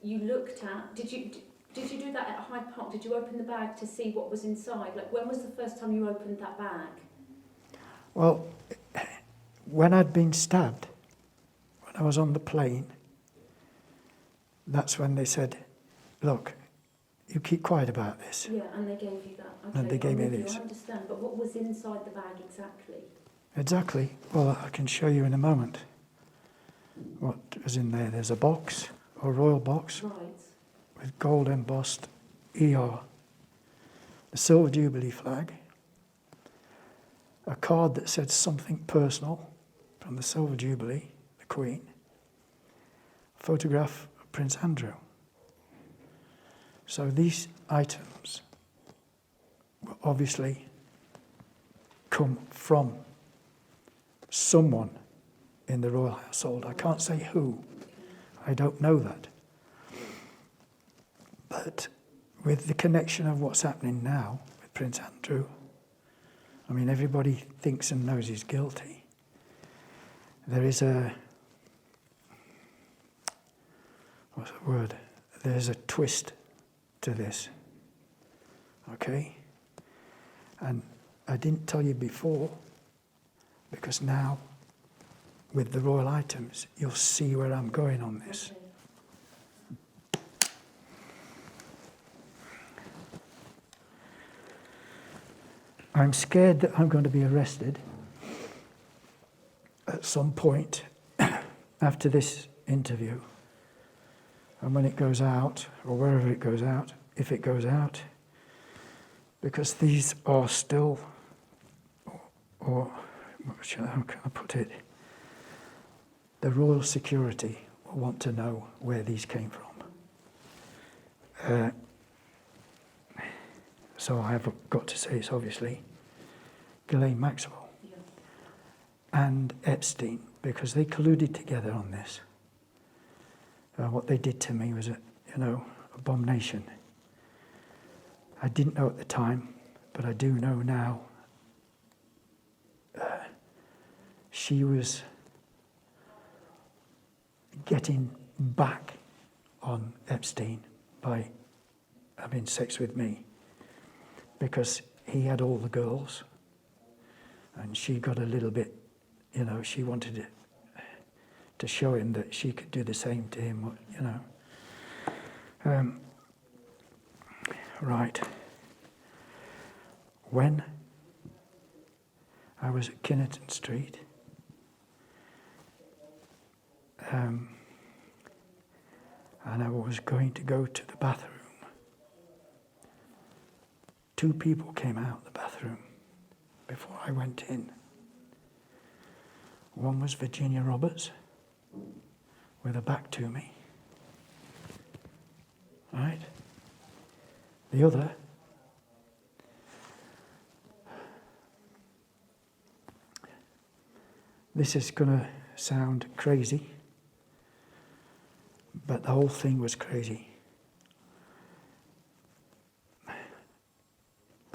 you looked at, did you do that at Hyde Park? Did you open the bag to see what was inside? Like, when was the first time you opened that bag?
Well, when I'd been stabbed, when I was on the plane, that's when they said, look, you keep quiet about this.
Yeah, and they gave you that. Okay,
And they gave me
I'm with you,
this.
I understand, but what was inside the bag exactly?
Exactly. Well, I can show you in a moment what was in there. There's a box, a royal box,
Right.
with gold embossed ER, the Silver Jubilee flag, a card that said something personal from the Silver Jubilee, the Queen, a photograph of Prince Andrew. So these items will obviously come from someone in the royal household. I can't say who. I don't know that. But with the connection of what's happening now with Prince Andrew, I mean, everybody thinks and knows he's guilty. There is what's the word? There's a twist to this, okay? And I didn't tell you before, because now, with the royal items, you'll see where I'm going on this.
Okay.
I'm scared that I'm going to be arrested at some point after this interview. And when it goes out, or wherever it goes out, if it goes out, because these are still, or how can I put it? The royal security will want to know where these came from. So I have got to say it's obviously Ghislaine Maxwell
Yeah.
and Epstein, because they colluded together on this. What they did to me was, abomination. I didn't know at the time, but I do know now. She was getting back on Epstein by having sex with me, because he had all the girls and she got a little bit, she wanted to show him that she could do the same to him, Right. When I was at Kinnerton Street, and I was going to go to the bathroom, two people came out the bathroom before I went in. One was Virginia Roberts, with her back to me, right? The other this is going to sound crazy, but the whole thing was crazy.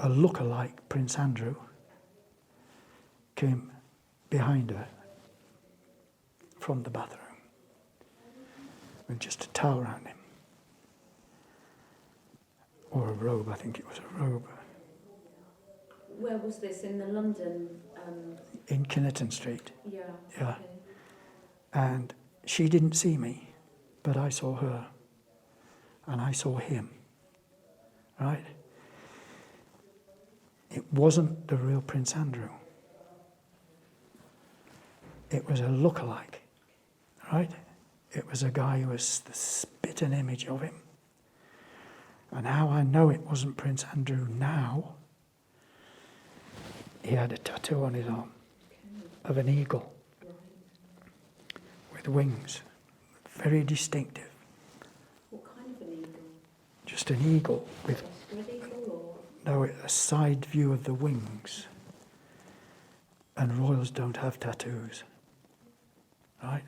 A look-alike Prince Andrew came behind her from the bathroom with just a towel around him. Or a robe, I think it was a robe.
Where was this? In the London?
In Kinnerton Street.
Yeah.
Yeah.
Okay.
And she didn't see me, but I saw her. And I saw him. Right? It wasn't the real Prince Andrew. It was a look-alike. Right? It was a guy who was the spitting image of him. And how I know it wasn't Prince Andrew now, he had a tattoo on his arm of an eagle with wings, very distinctive.
What kind of an eagle?
Just an eagle with
A spread eagle
a side view of the wings. And royals don't have tattoos, right?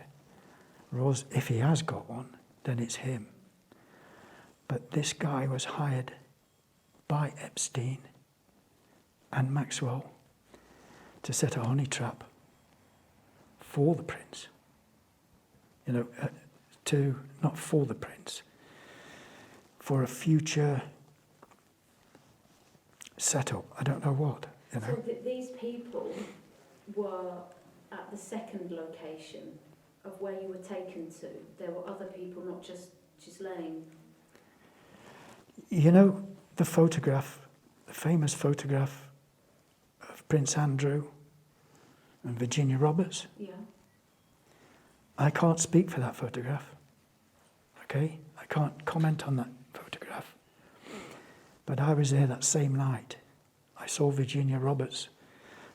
Royals, if he has got one, then it's him. But this guy was hired by Epstein and Maxwell to set a honey trap for the prince. Not for the prince, for a future setup. I don't know what,
So these people were at the second location of where you were taken to? There were other people, not just Ghislaine.
You know, the famous photograph of Prince Andrew and Virginia Roberts?
Yeah.
I can't speak for that photograph, okay? I can't comment on that photograph. But I was there that same night. I saw Virginia Roberts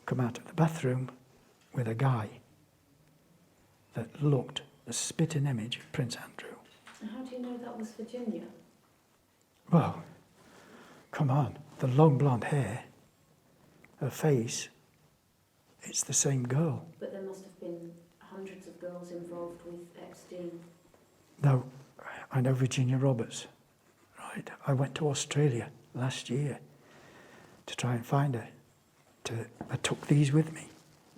come out of the bathroom with a guy that looked a spitting image of Prince Andrew.
And how do you know that was Virginia?
Well, come on, the long blonde hair, her face, it's the same girl.
But there must have been hundreds of girls involved with Epstein.
No, I know Virginia Roberts, right? I went to Australia last year to try and find her. I took these with me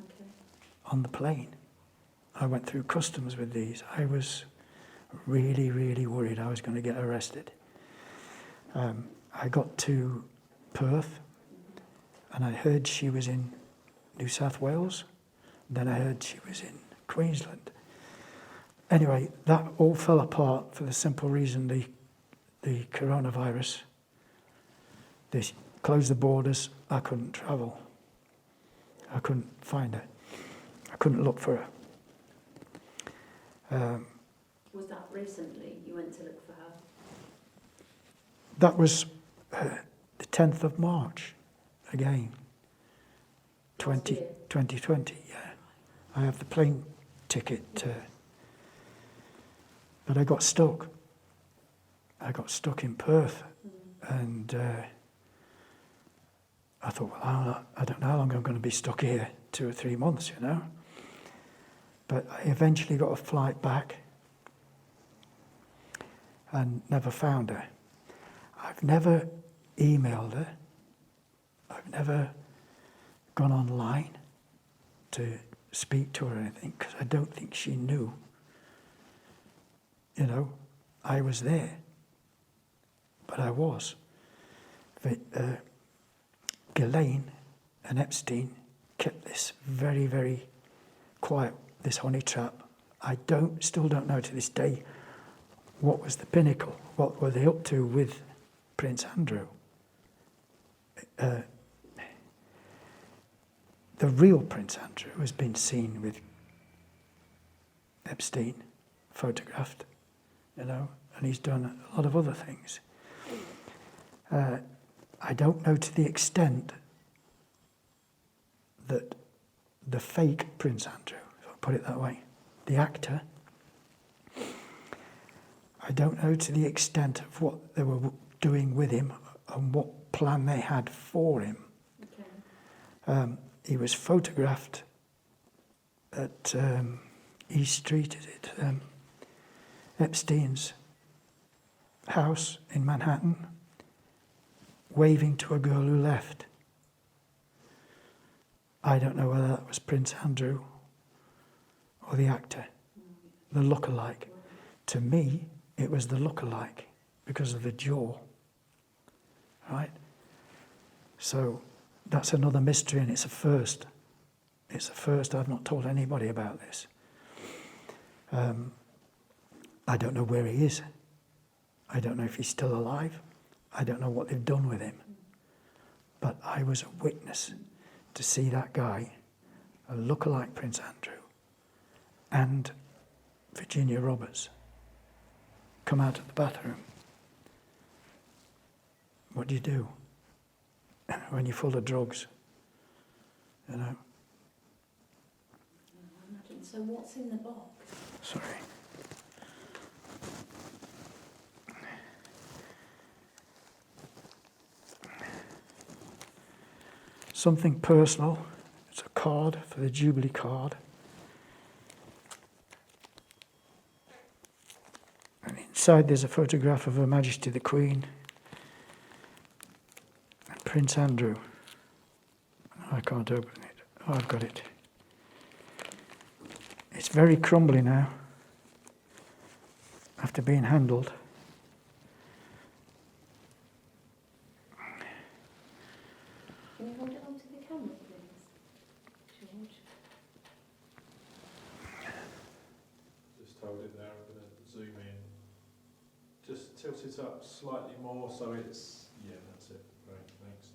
Okay.
on the plane. I went through customs with these. I was really, really worried I was going to get arrested. I got to Perth and I heard she was in New South Wales. Then I heard she was in Queensland. Anyway, that all fell apart for the simple reason the coronavirus. They closed the borders. I couldn't travel. I couldn't find her. I couldn't look for her.
Was that recently you went to look for her?
That was the 10th of March, again,
Last year?
2020, yeah. I have the plane ticket, but I got stuck. I got stuck in Perth, and I thought, well, I don't know how long I'm going to be stuck here, 2 or 3 months, you know. But I eventually got a flight back and never found her. I've never emailed her. I've never gone online to speak to her or anything, because I don't think she knew, you know, I was there. But I was. But, Ghislaine and Epstein kept this very, very quiet, this honey trap. I still don't know to this day what was the pinnacle, what were they up to with Prince Andrew. The real Prince Andrew has been seen with Epstein, photographed, you know, and he's done a lot of other things. I don't know to the extent that the fake Prince Andrew, if I put it that way, the actor, I don't know to the extent of what they were doing with him and what plan they had for him.
Okay.
He was photographed at East Street, is it? Epstein's house in Manhattan, waving to a girl who left. I don't know whether that was Prince Andrew or the actor, the look-alike. To me, it was the look-alike because of the jaw, right? So that's another mystery, and it's a first. It's a first. I've not told anybody about this. I don't know where he is. I don't know if he's still alive. I don't know what they've done with him. But I was a witness to see that guy, a look-alike Prince Andrew, and Virginia Roberts come out of the bathroom. What do you do when you're full of drugs? You know?
I imagine. So what's in the box?
Sorry. Something personal. It's a card for the Jubilee card. And inside there's a photograph of Her Majesty the Queen and Prince Andrew. I can't open it. Oh, I've got it. It's very crumbly now, after being handled.
Can you hold it onto the camera, please, George?
tilt it up slightly more so it's, yeah, that's it. Great, thanks.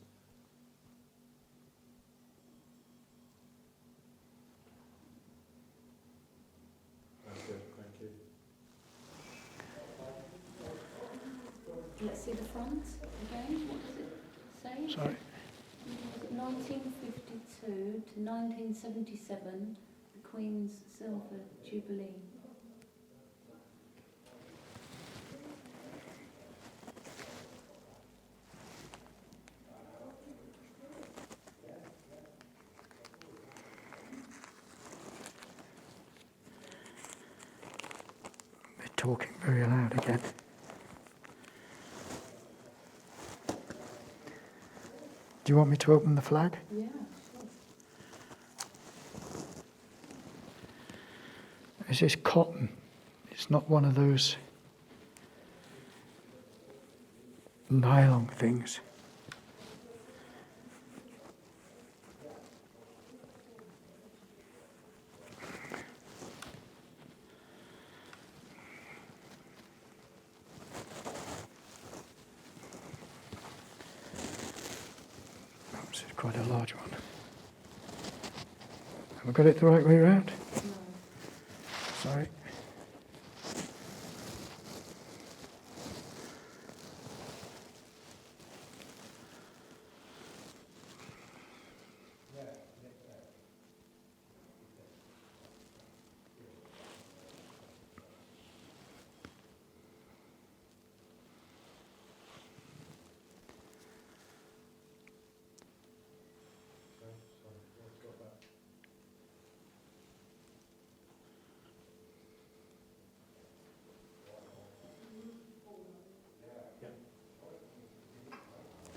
That's good, thank you.
Let's see the front again. What does it say?
Sorry.
Was it 1952 to 1977, the Queen's Silver Jubilee?
They're talking very loud again. Do you want me to open the flag?
Yeah, sure.
This is cotton. It's not one of those nylon things. Oops, it's quite a large one. Have I got it the right way around?
No.
Sorry.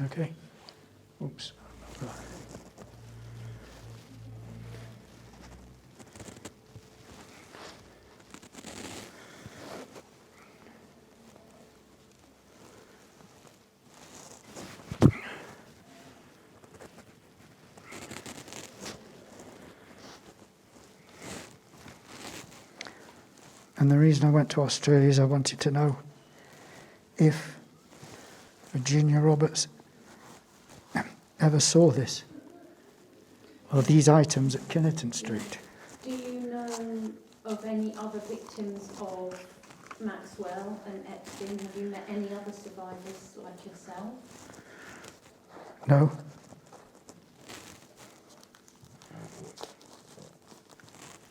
Okay. Oops. And the reason I went to Australia is I wanted to know if Virginia Roberts ever saw this, or these items at Kinnerton Street.
Do you know of any other victims of Maxwell and Epstein? Have you met any other survivors like yourself?
No.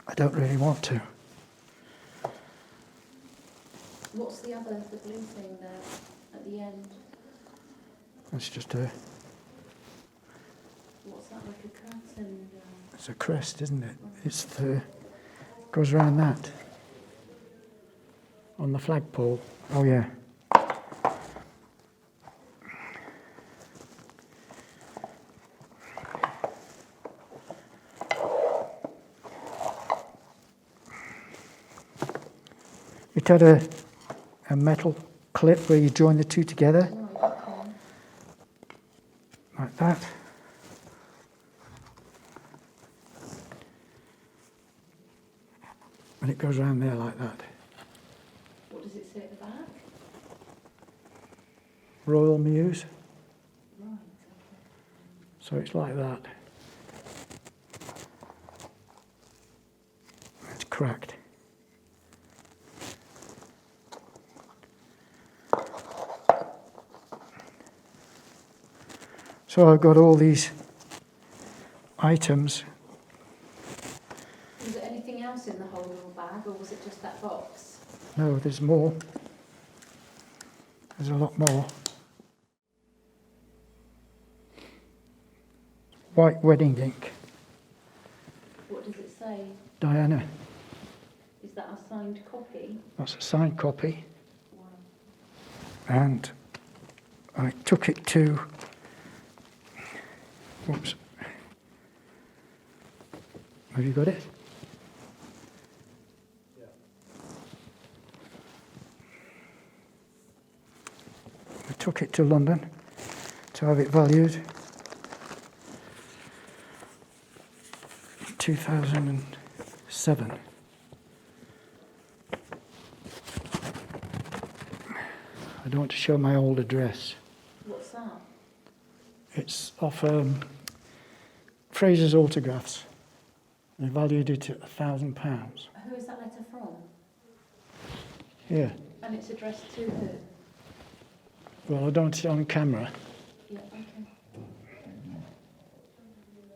I don't really want to.
What's the blue thing there at the end?
It's just a,
What's that, like a curtain?
it's a crest, isn't it? It's the, goes around that. On the flagpole. Oh yeah. It had a metal clip where you join the two together,
Right, okay.
like that. And it goes around there like that.
What does it say at the back?
Royal Mews.
Right, okay.
So it's like that. It's cracked. So I've got all these items.
Was there anything else in the whole little bag, or was it just that box?
No, there's more. There's a lot more. White wedding ink.
What does it say?
Diana.
Is that a signed copy?
That's a signed copy.
Wow.
And I took it to... Whoops. Have you got it? I took it to London to have it valued. In 2007. I don't don't want to show my old address.
What's that?
It's off Fraser's Autographs. They valued it at £1,000.
Who is that letter from?
Yeah.
And it's addressed to who?
Well, I don't want it on camera.
Yeah, okay.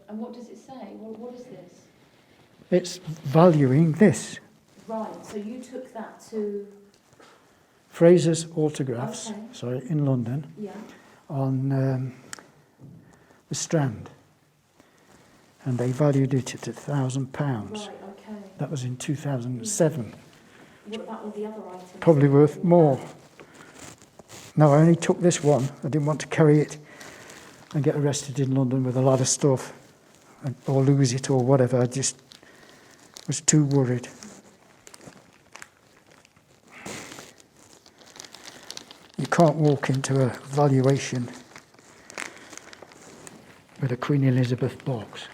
And what does it say? What is this?
It's valuing this.
Right, so you took that to...
Fraser's Autographs,
Okay.
sorry, in London,
Yeah.
on the Strand. And they valued it at £1,000.
Right, okay.
That was in 2007.
What about all the other items?
Probably worth more. No, I only took this one. I didn't want to carry it and get arrested in London with a lot of stuff or lose it or whatever. I just was too worried. You can't walk into a valuation with a Queen Elizabeth box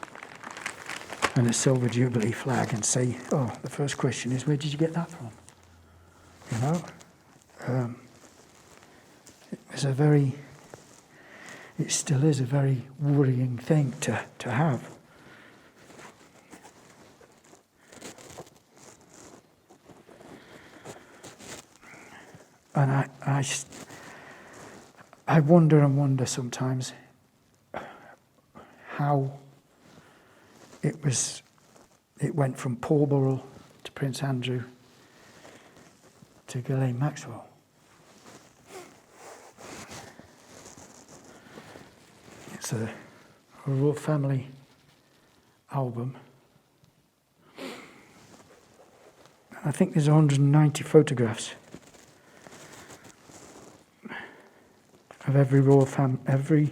and a Silver Jubilee flag and say, oh, the first question is, where did you get that from? You know? It still is a very worrying thing to have. And I wonder and wonder sometimes how it went from Paulborough to Prince Andrew to Ghislaine Maxwell. It's a royal family album. I think there's 190 photographs of every royal every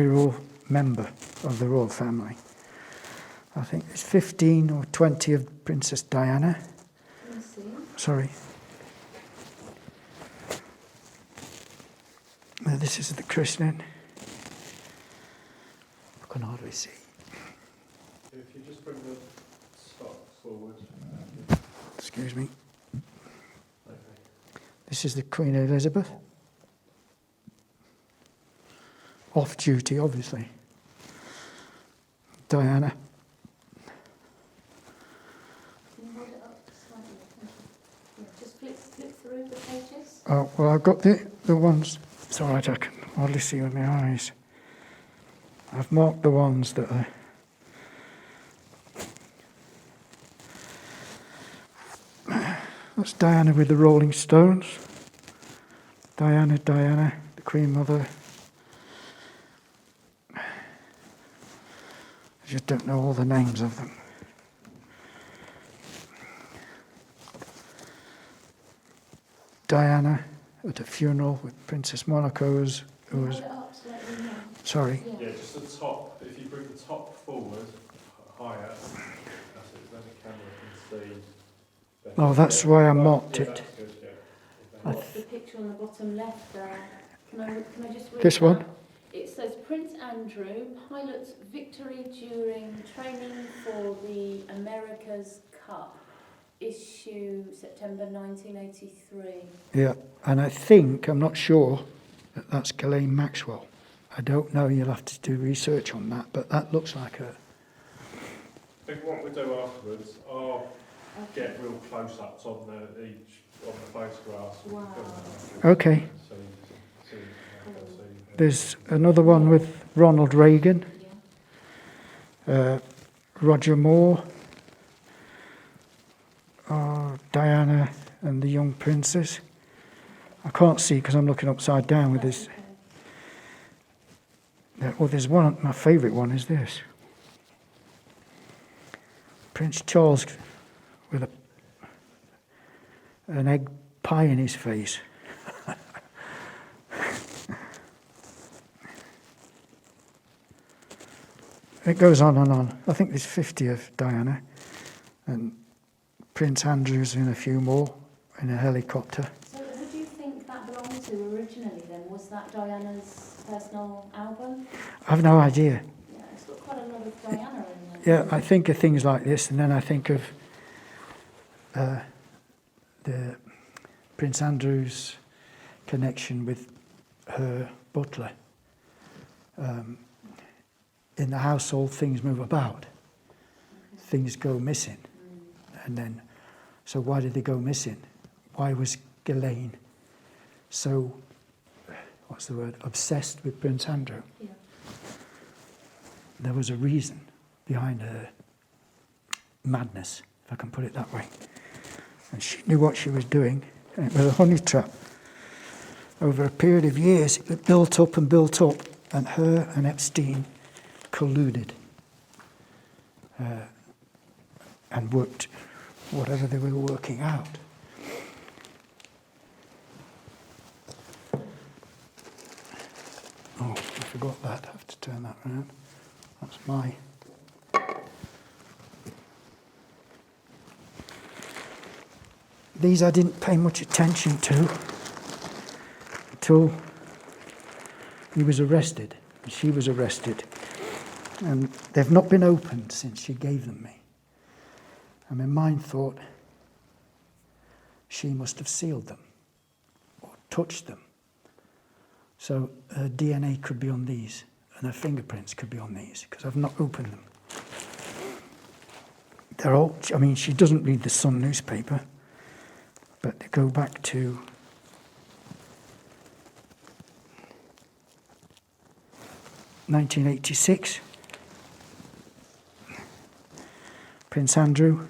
royal member of the royal family. I think there's 15 or 20 of Princess Diana.
Let me see.
Sorry. This is the christening. I can hardly see.
If you just bring the stock forward.
Excuse me.
Okay.
This is the Queen Elizabeth. Off duty, obviously. Diana.
Can you hold it up slightly? Thank you. Yeah, just flip through the pages.
Oh, well, I've got the ones. It's all right, I can hardly see with my eyes. I've marked the ones that are. That's Diana with the Rolling Stones. Diana, the Queen Mother. I just don't know all the names of them. Diana at a funeral with Princess Monaco who was.
Hold it up slightly more.
Sorry.
Yeah, just the top. If you bring the top forward, higher, that's it. Then the camera can see. Better.
Oh, that's why I marked
Yeah,
it.
that's good, yeah.
What's the picture on the bottom left there? Can I just read
This
that?
one?
It says Prince Andrew, pilot's victory during training for the America's Cup, issue September 1983.
Yeah, and I think, I'm not sure, that that's Ghislaine Maxwell. I don't know, you'll have to do research on that, but that looks like her.
I think what we do afterwards, I'll get real close-ups on the photographs. and
Wow.
film that.
Okay.
So you can see.
There's another one with Ronald Reagan,
Yeah.
Roger Moore, Diana and the young princess. I can't see because I'm looking upside down with this. Well, there's one, my favourite one is this. Prince Charles with an egg pie in his face. It goes on and on. I think there's 50 of Diana, and Prince Andrew's in a few more in a helicopter.
So who do you think that belonged to originally then? Was that Diana's personal album?
I've no idea.
Yeah, it's got quite a lot of Diana in there.
Yeah, I think of things like this, and then I think of the Prince Andrew's connection with her butler. In the household, things move about. Things go missing. And then, so why did they go missing? Why was Ghislaine so, what's the word, obsessed with Prince Andrew?
Yeah.
There was a reason behind her madness, if I can put it that way. And she knew what she was doing. And it was a honey trap. Over a period of years, it built up, and her and Epstein colluded and worked whatever they were working out. Oh, I forgot that. I have to turn that around. That's my... These I didn't pay much attention to until he was arrested, and she was arrested. And they've not been opened since she gave them me. And my mind thought she must have sealed them or touched them. So her DNA could be on these, and her fingerprints could be on these, because I've not opened them. They're all, I mean, she doesn't read the Sun newspaper, but they go back to (1986). Prince Andrew.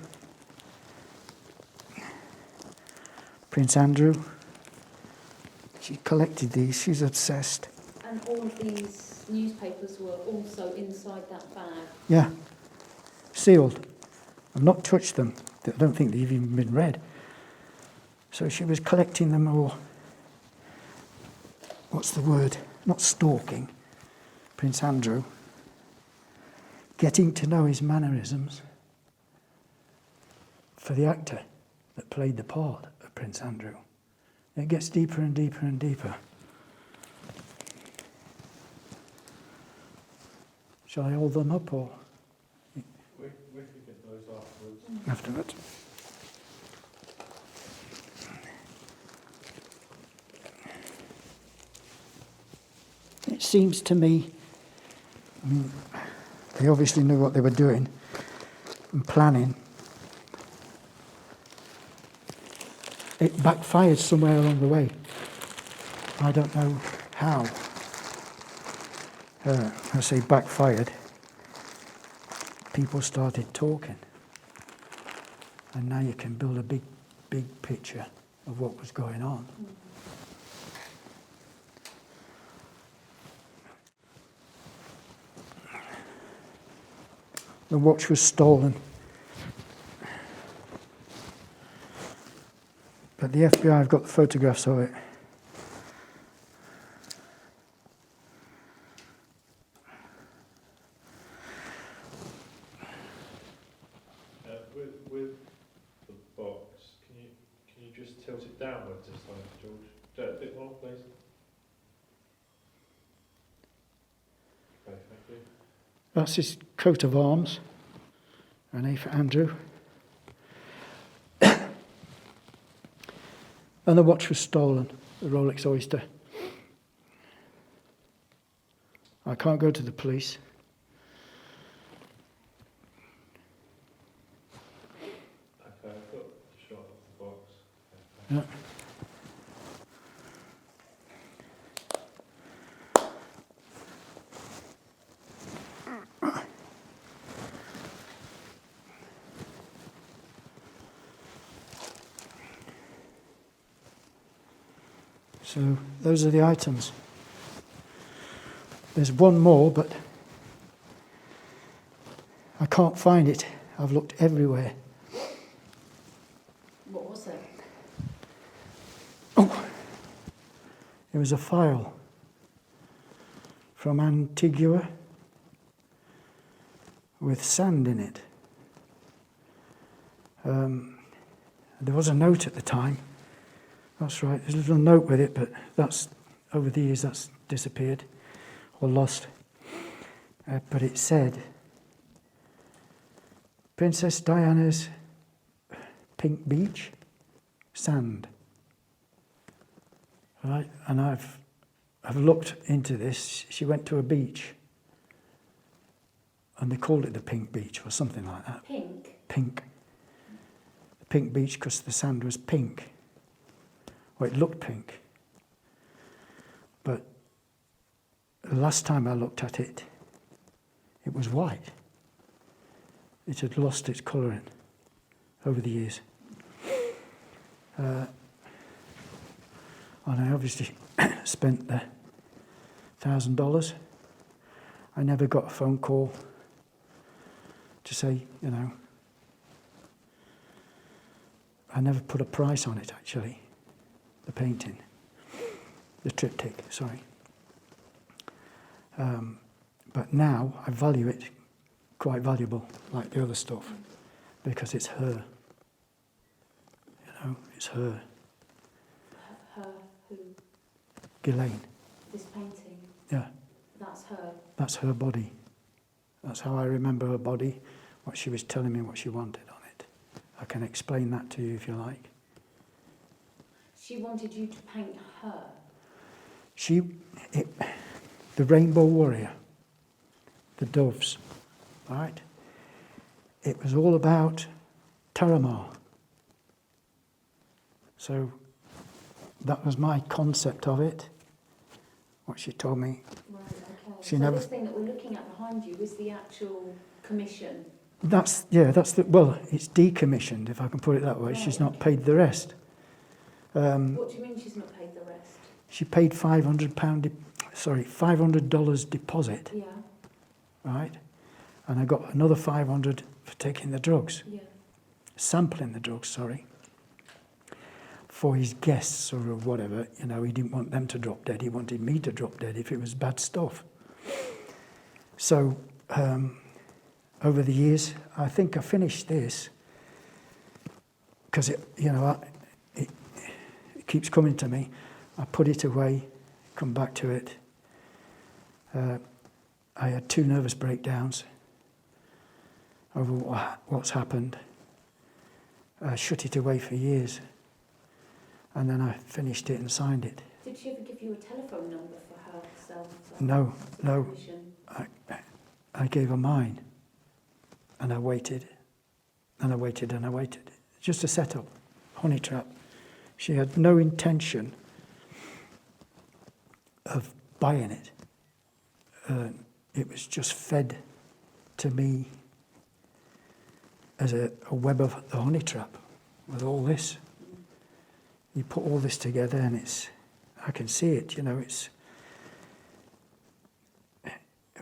She collected these. She's obsessed.
And all of these newspapers were also inside that bag.
Yeah, sealed. I've not touched them. I don't think they've even been read. So she was collecting them all. What's the word? Not stalking Prince Andrew. Getting to know his mannerisms for the actor that played the part of Prince Andrew. It gets deeper and deeper and deeper. Shall I hold them up or?
We can get those afterwards.
Afterwards. It seems to me, I mean, they obviously knew what they were doing and planning. It backfired somewhere along the way. I don't know how. I say backfired. People started talking. And now you can build a big picture of what was going on. The watch was stolen. But the FBI have got the photographs of it.
With the box, can you just tilt it downwards this time, George? Do it a bit more, please. Okay, thank you.
That's his coat of arms. An A for Andrew. And the watch was stolen, the Rolex Oyster. I can't go to the police.
Okay, I've got the shot of the box.
Yeah. So those are the items. There's one more, but I can't find it. I've looked everywhere.
What was it?
Oh, it was a file from Antigua with sand in it. There was a note at the time. That's right, there's a little note with it, but that's, over the years, that's disappeared or lost. But it said, Princess Diana's pink beach, sand. right? And I've looked into this. She went to a beach, and they called it the Pink Beach or something like that.
Pink?
Pink. The Pink Beach because the sand was pink. Well, it looked pink. But the last time I looked at it, it was white. It had lost its colouring over the years. And I obviously spent the $1,000. I never got a phone call to say, you know, I never put a price on it actually, the painting, the triptych, sorry. But now I value it quite valuable, like the other stuff, because it's her. You know, it's her.
Her who?
Ghislaine.
This painting?
Yeah.
That's her?
That's her body. That's how I remember her body, what she was telling me, what she wanted on it. I can explain that to you if you like.
She wanted you to paint her?
The Rainbow Warrior, the doves, right? It was all about Taramar. So that was my concept of it, what she told me.
Right, okay.
She
so
never...
this thing that we're looking at behind you is the actual commission?
It's decommissioned, if I can put it that way. Right. She's not paid the rest.
What do you mean she's not paid the rest?
She paid $500 deposit.
Yeah.
Right? And I got another 500 for taking the drugs.
Yeah.
Sampling the drugs, sorry. For his guests or whatever, you know, he didn't want them to drop dead. He wanted me to drop dead if it was bad stuff. So, over the years, I think I finished this because it keeps coming to me. I put it away, come back to it. I had 2 nervous breakdowns over what's happened. I shut it away for years, and then I finished it and signed it.
Did she ever give you a telephone number for herself?
No.
Commission?
I gave her mine, and I waited, and I waited, and I waited. Just a setup, honey trap. She had no intention of buying it. It was just fed to me as a web of the honey trap with all this. You put all this together and I can see it, you know,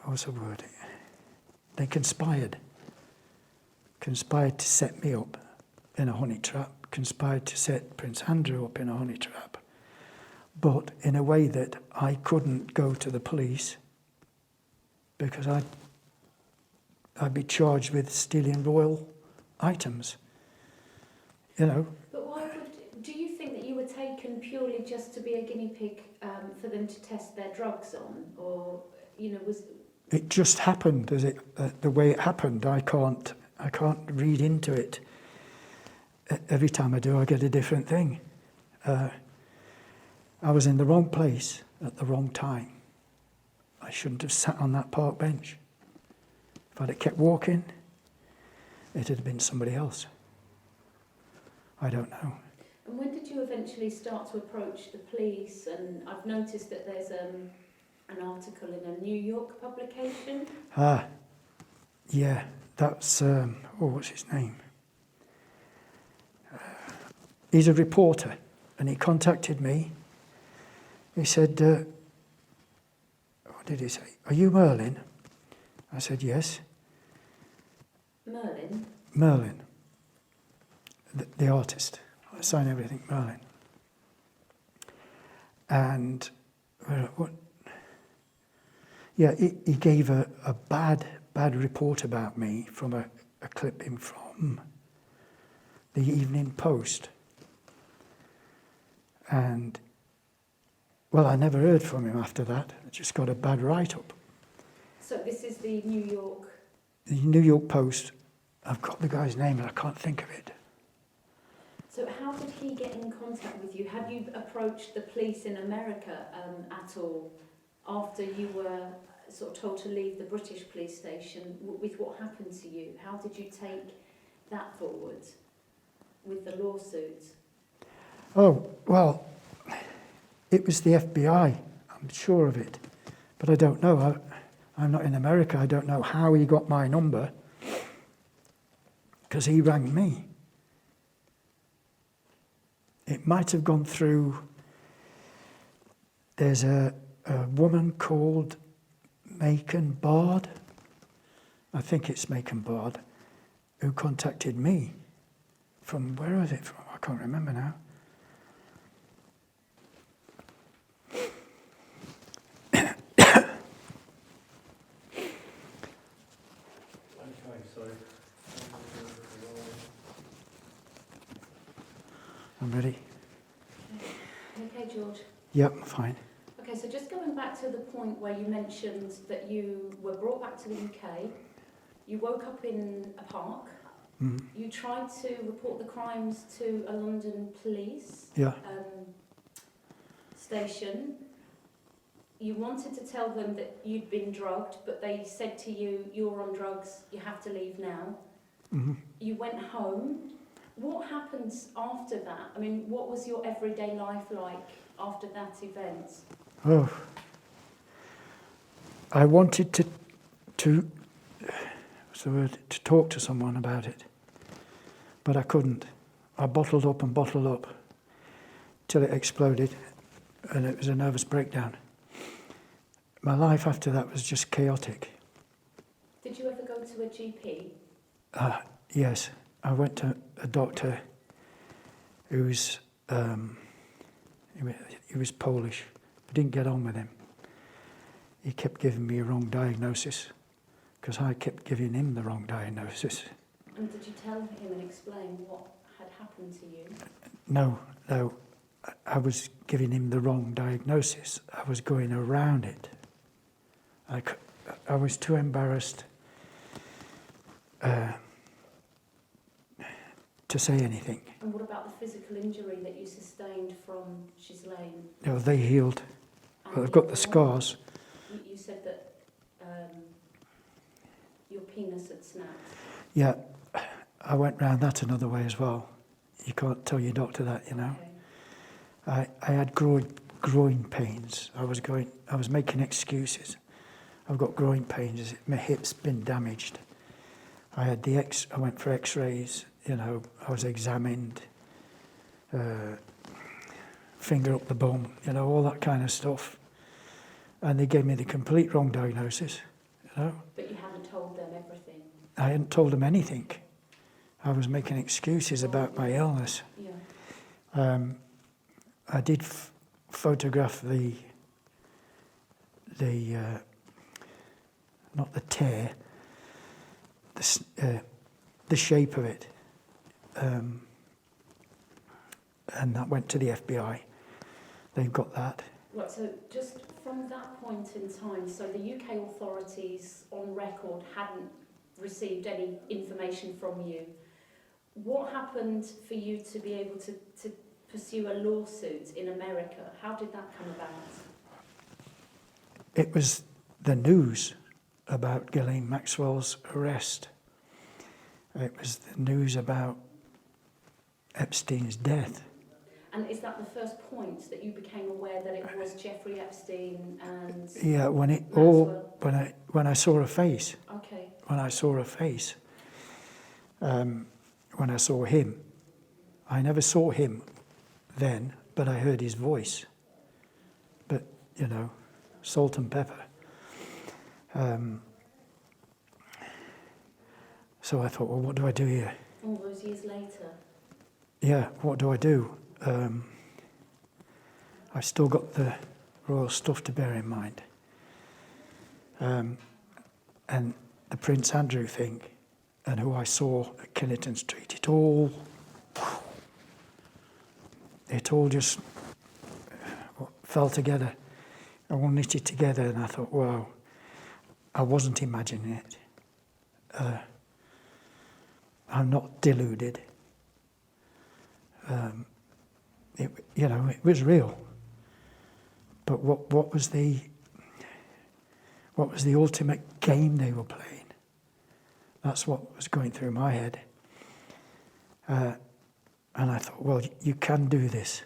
what's the word? They conspired to set me up in a honey trap, conspired to set Prince Andrew up in a honey trap, but in a way that I couldn't go to the police because I'd be charged with stealing royal items, you know.
But do you think that you were taken purely just to be a guinea pig for them to test their drugs on, or, you know, was...
It just happened as the way it happened. I can't read into it. Every time I do, I get a different thing. I was in the wrong place at the wrong time. I shouldn't have sat on that park bench. If I'd have kept walking, it had been somebody else. I don't know.
And when did you eventually start to approach the police? And I've noticed that there's an article in a New York publication.
Yeah, that's, what's his name? He's a reporter, and he contacted me. He said, what did he say? Are you Merlin? I said, yes.
Merlin?
Merlin, the artist. I sign everything, Merlin. And what? Yeah, he gave a bad report about me from a clipping from the Evening Post. And, well, I never heard from him after that. I just got a bad write-up.
So this is the New York...
The New York Post. I've got the guy's name, but I can't think of it.
So how did he get in contact with you? Have you approached the police in America at all after you were sort of told to leave the British police station with what happened to you? How did you take that forward with the lawsuit?
Oh, well, it was the FBI, I'm sure of it. But I don't know. I'm not in America. I don't know how he got my number, because he rang me. It might have gone through, there's a woman called Macon Bard, I think it's Macon Bard, who contacted me from, where was it from? I can't remember now.
Okay, so
I'm ready.
Okay, George.
Yep, fine.
Okay, so just going back to the point where you mentioned that you were brought back to the UK, you woke up in a park, you tried to report the crimes to a London police
Yeah.
station. You wanted to tell them that you'd been drugged, but they said to you, you're on drugs, you have to leave now. You went home. What happens after that? I mean, what was your everyday life like after that event?
Oh, I wanted to what's the word, to talk to someone about it, but I couldn't. I bottled up and bottled up till it exploded, and it was a nervous breakdown. My life after that was just chaotic.
Did you ever go to a GP?
Yes, I went to a doctor who's he was Polish. I didn't get on with him. He kept giving me a wrong diagnosis because I kept giving him the wrong diagnosis.
And did you tell him and explain what had happened to you?
No, I was giving him the wrong diagnosis. I was going around it. I was too embarrassed to say anything.
And what about the physical injury that you sustained from Ghislaine?
No, they healed. Well, I've got the scars.
You said that your penis had snapped.
Yeah, I went round that another way as well. You can't tell your doctor that, you know.
Okay.
I had groin pains. I was making excuses. I've got groin pains. My hip's been damaged. I went for X-rays. You know, I was examined. Finger up the bum. You know, all that kind of stuff. And they gave me the complete wrong diagnosis. You know.
But you hadn't told them everything.
I hadn't told them anything. I was making excuses about my illness.
Yeah.
I did photograph the not the tear, the shape of it, and that went to the FBI. They've got that.
Right, so just from that point in time, so the UK authorities on record hadn't received any information from you. What happened for you to be able to pursue a lawsuit in America? How did that come about?
It was the news about Ghislaine Maxwell's arrest. It was the news about Epstein's death.
And is that the first point that you became aware that it was Jeffrey Epstein and
Yeah, when I saw a face.
Okay.
When I saw a face. When I saw him. I never saw him then, but I heard his voice. But, you know, salt and pepper. So I thought, well, what do I do here?
all those years later?
Yeah, what do I do? I've still got the royal stuff to bear in mind. And the Prince Andrew thing, and who I saw at Kennington Street, it all just fell together. I all knitted together, and I thought, wow, I wasn't imagining it. I'm not deluded. It was real. But what was the ultimate game they were playing? That's what was going through my head. And I thought, well, you can do this.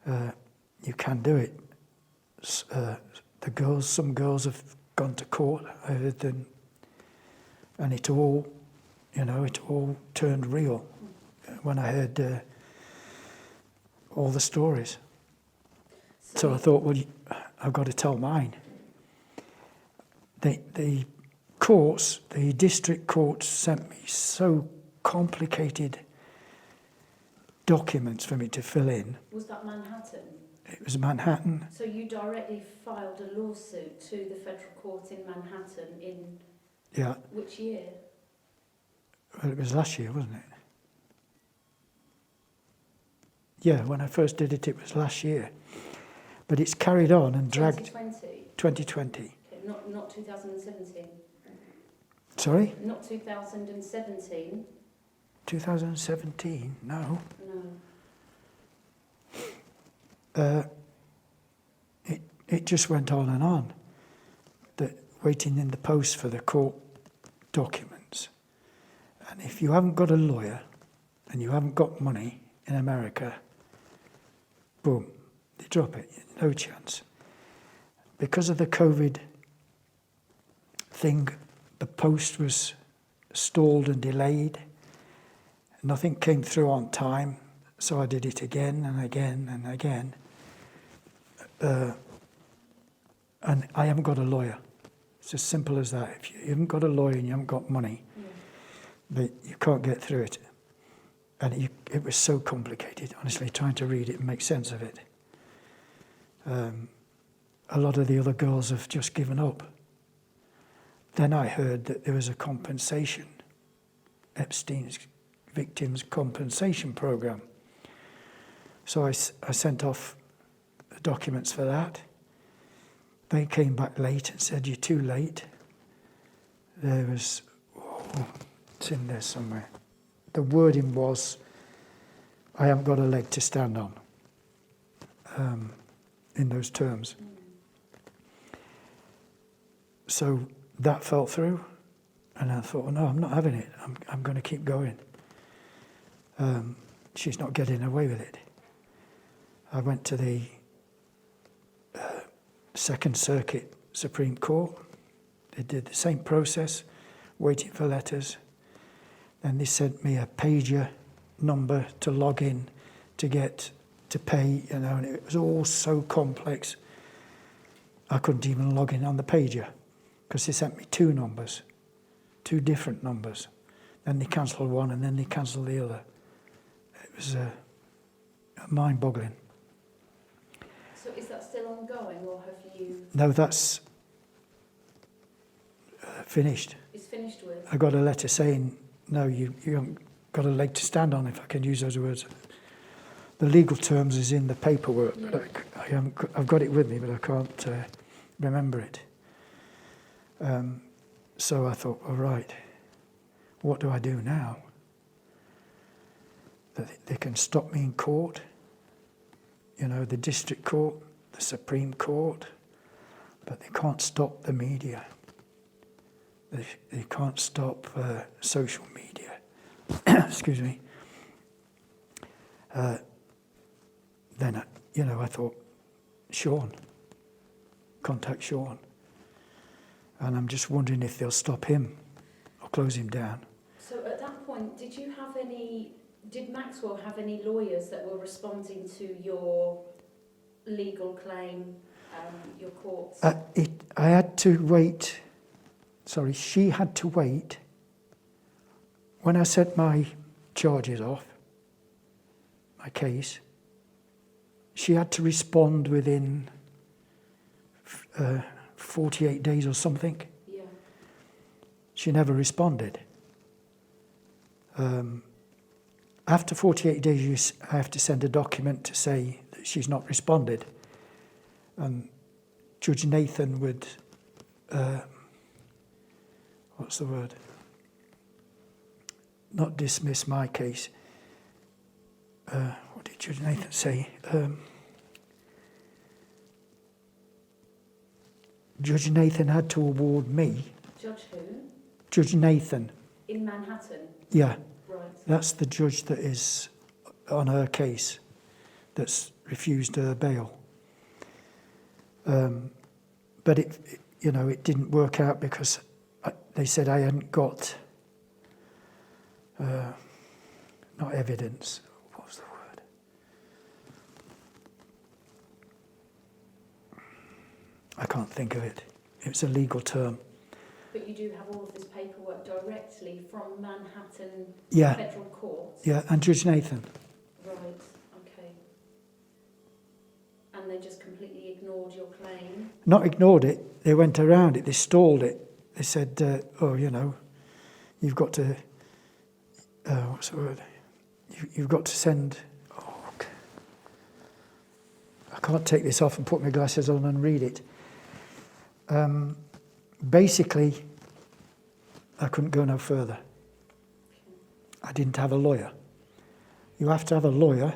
You can do it. Some girls have gone to court, I heard them, and it all turned real when I heard all the stories. So I thought, well, I've got to tell mine. The courts, the district courts sent me so complicated documents for me to fill in.
Was that Manhattan?
It was Manhattan.
So you directly filed a lawsuit to the federal court in Manhattan in which year?
Well, it was last year, wasn't it? Yeah, when I first did it, it was last year. But it's carried on and dragged... 2020.
Okay, not 2017.
Sorry?
Not 2017.
2017? No.
No.
It just went on and on. Waiting in the post for the court documents. And if you haven't got a lawyer and you haven't got money in America, boom, they drop it. No chance. Because of the COVID thing, the post was stalled and delayed. Nothing came through on time, so I did it again and again and again. And I haven't got a lawyer. It's as simple as that. If you haven't got a lawyer and you haven't got money, you can't get through it. And it was so complicated, honestly, trying to read it and make sense of it. A lot of the other girls have just given up. Then I heard that there was a compensation, Epstein's victims compensation program. So I sent off the documents for that. They came back late and said, you're too late. It's in there somewhere. The wording was, I haven't got a leg to stand on, in those terms. So that fell through, and I thought, well, no, I'm not having it. I'm going to keep going. She's not getting away with it. I went to the Second Circuit Supreme Court. They did the same process, waiting for letters. Then they sent me a pager number to log in to pay, and it was all so complex. I couldn't even log in on the pager because they sent me two different numbers. Then they cancelled one and then they cancelled the other. It was mind-boggling.
So is that still ongoing, or have you...
No, that's finished.
It's finished with?
I got a letter saying, no, you haven't got a leg to stand on, if I can use those words. The legal terms is in the paperwork, but I've got it with me, but I can't remember it. So I thought, all right, what do I do now? They can stop me in court, the district court, the Supreme Court, but they can't stop the media. They can't stop social media. Excuse me. Then, I thought, Sean, contact Sean. And I'm just wondering if they'll stop him or close him down.
So at that point, did Maxwell have any lawyers that were responding to your legal claim, your courts?
I had to wait. Sorry, she had to wait. When I set my charges off, my case, she had to respond within 48 days or something.
Yeah.
She never responded. After 48 days, I have to send a document to say that she's not responded. And Judge Nathan would, what's the word? Not dismiss my case. what did Judge Nathan say? Judge Nathan had to award me.
Judge who?
Judge Nathan.
In Manhattan?
Yeah,
Right.
that's the judge that is on her case, that's refused her bail. But it didn't work out because they said I hadn't got, not evidence, what was the word? I can't think of it. It's a legal term.
But you do have all of this paperwork directly from Manhattan
Yeah,
Federal Court?
yeah, and Judge Nathan.
Right, okay. And they just completely ignored your claim?
Not ignored it, they went around it, they stalled it. They said, you've got to, what's the word? You've got to send, I can't take this off and put my glasses on and read it. Basically, I couldn't go no further. I didn't have a lawyer. You have to have a lawyer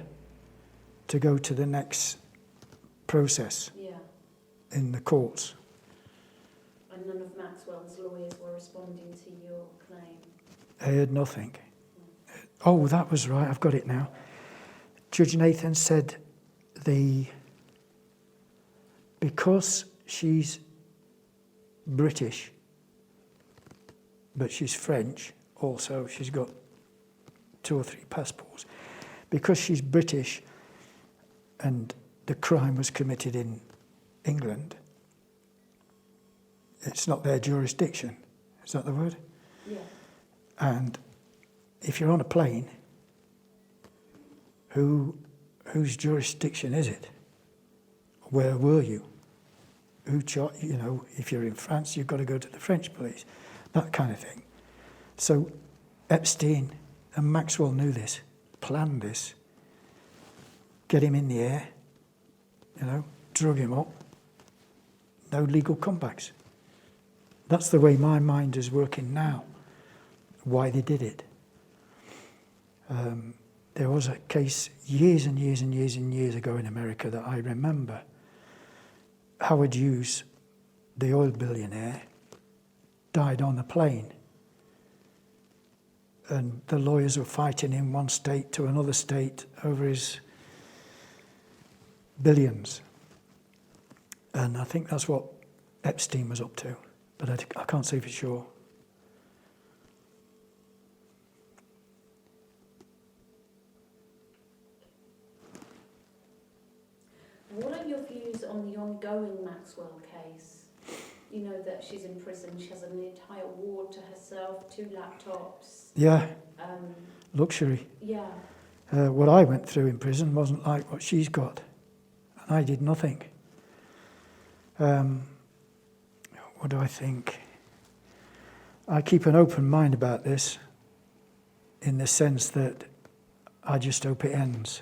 to go to the next process in the courts.
And none of Maxwell's lawyers were responding to your claim?
I heard nothing. Oh, that was right, I've got it now. Judge Nathan said because she's British, but she's French also, she's got 2 or 3 passports. Because she's British and the crime was committed in England, it's not their jurisdiction. Is that the word?
Yeah.
And if you're on a plane, whose jurisdiction is it? Where were you? If you're in France, you've got to go to the French police, that kind of thing. So Epstein and Maxwell knew this, planned this, get him in the air, drug him up, no legal comebacks. That's the way my mind is working now, why they did it. There was a case years and years and years and years ago in America that I remember. Howard Hughes, the oil billionaire, died on a plane. And the lawyers were fighting in one state to another state over his billions. And I think that's what Epstein was up to, but I can't say for sure.
What are your views on the ongoing Maxwell case? You know that she's in prison, she has an entire ward to herself, 2 laptops.
Yeah, luxury.
Yeah.
What I went through in prison wasn't like what she's got. And I did nothing. What do I think? I keep an open mind about this in the sense that I just hope it ends.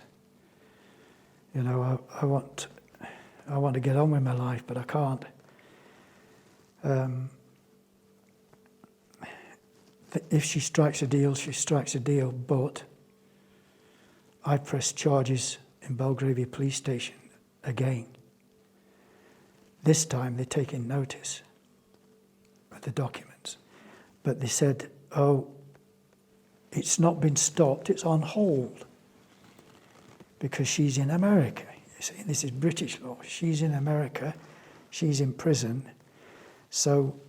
I want to get on with my life, but I can't. If she strikes a deal, she strikes a deal, but I pressed charges in Belgravia police station again. This time they're taking notice of the documents. But they said, it's not been stopped, it's on hold. Because she's in America. You see, this is British law. She's in America, she's in prison. So,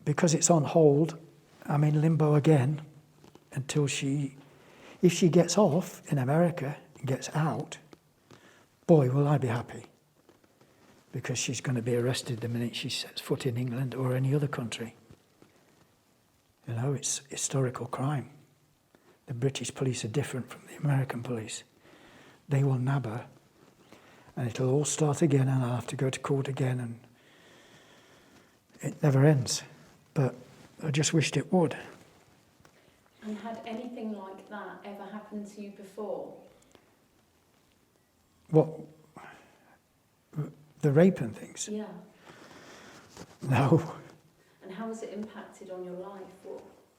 because it's on hold, I'm in limbo again until if she gets off in America and gets out, boy, will I be happy. Because she's going to be arrested the minute she sets foot in England or any other country. It's historical crime. The British police are different from the American police. They will nab her, and it'll all start again, and I'll have to go to court again, and it never ends. But I just wished it would.
And had anything like that ever happened to you before?
What? The rape and things?
Yeah.
No.
And how has it impacted on your life?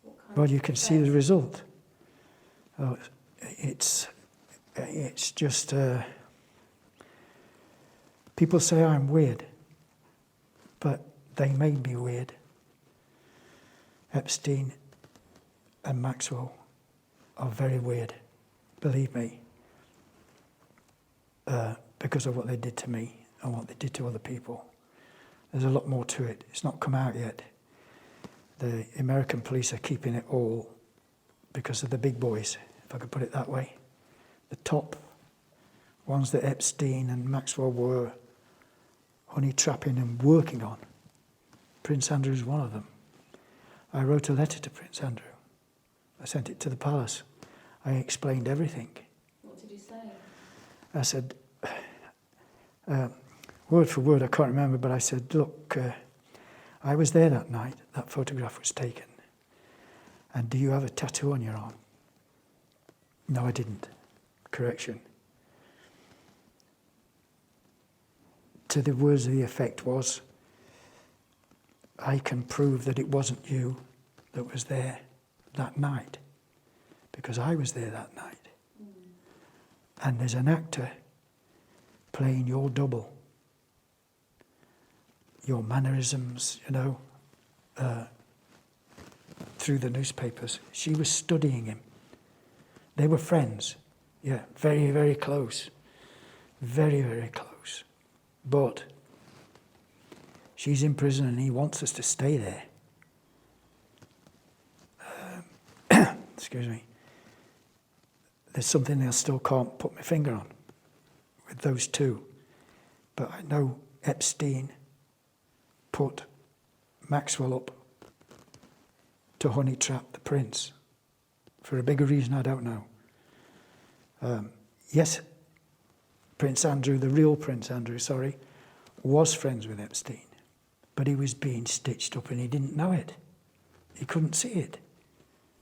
What kind
Well,
of
you can see the
effects?
result. Oh, it's just, people say I'm weird, but they made me weird. Epstein and Maxwell are very weird, believe me, because of what they did to me and what they did to other people. There's a lot more to it. It's not come out yet. The American police are keeping it all because of the big boys, if I could put it that way. The top ones that Epstein and Maxwell were honey trapping and working on. Prince Andrew is one of them. I wrote a letter to Prince Andrew. I sent it to the palace. I explained everything.
What did you say?
I said, word for word, I can't remember, but I said, look, I was there that night, that photograph was taken. And do you have a tattoo on your arm? No, I didn't. Correction. To the words of the effect was, I can prove that it wasn't you that was there that night, because I was there that night. And there's an actor playing your double, your mannerisms, through the newspapers. She was studying him. They were friends. Yeah, very, very close. Very, very close. But she's in prison and he wants us to stay there. Excuse me. There's something I still can't put my finger on with those two. But I know Epstein put Maxwell up to honey trap the prince. For a bigger reason I don't know. Yes, Prince Andrew, the real Prince Andrew, was friends with Epstein. But he was being stitched up and he didn't know it. He couldn't see it.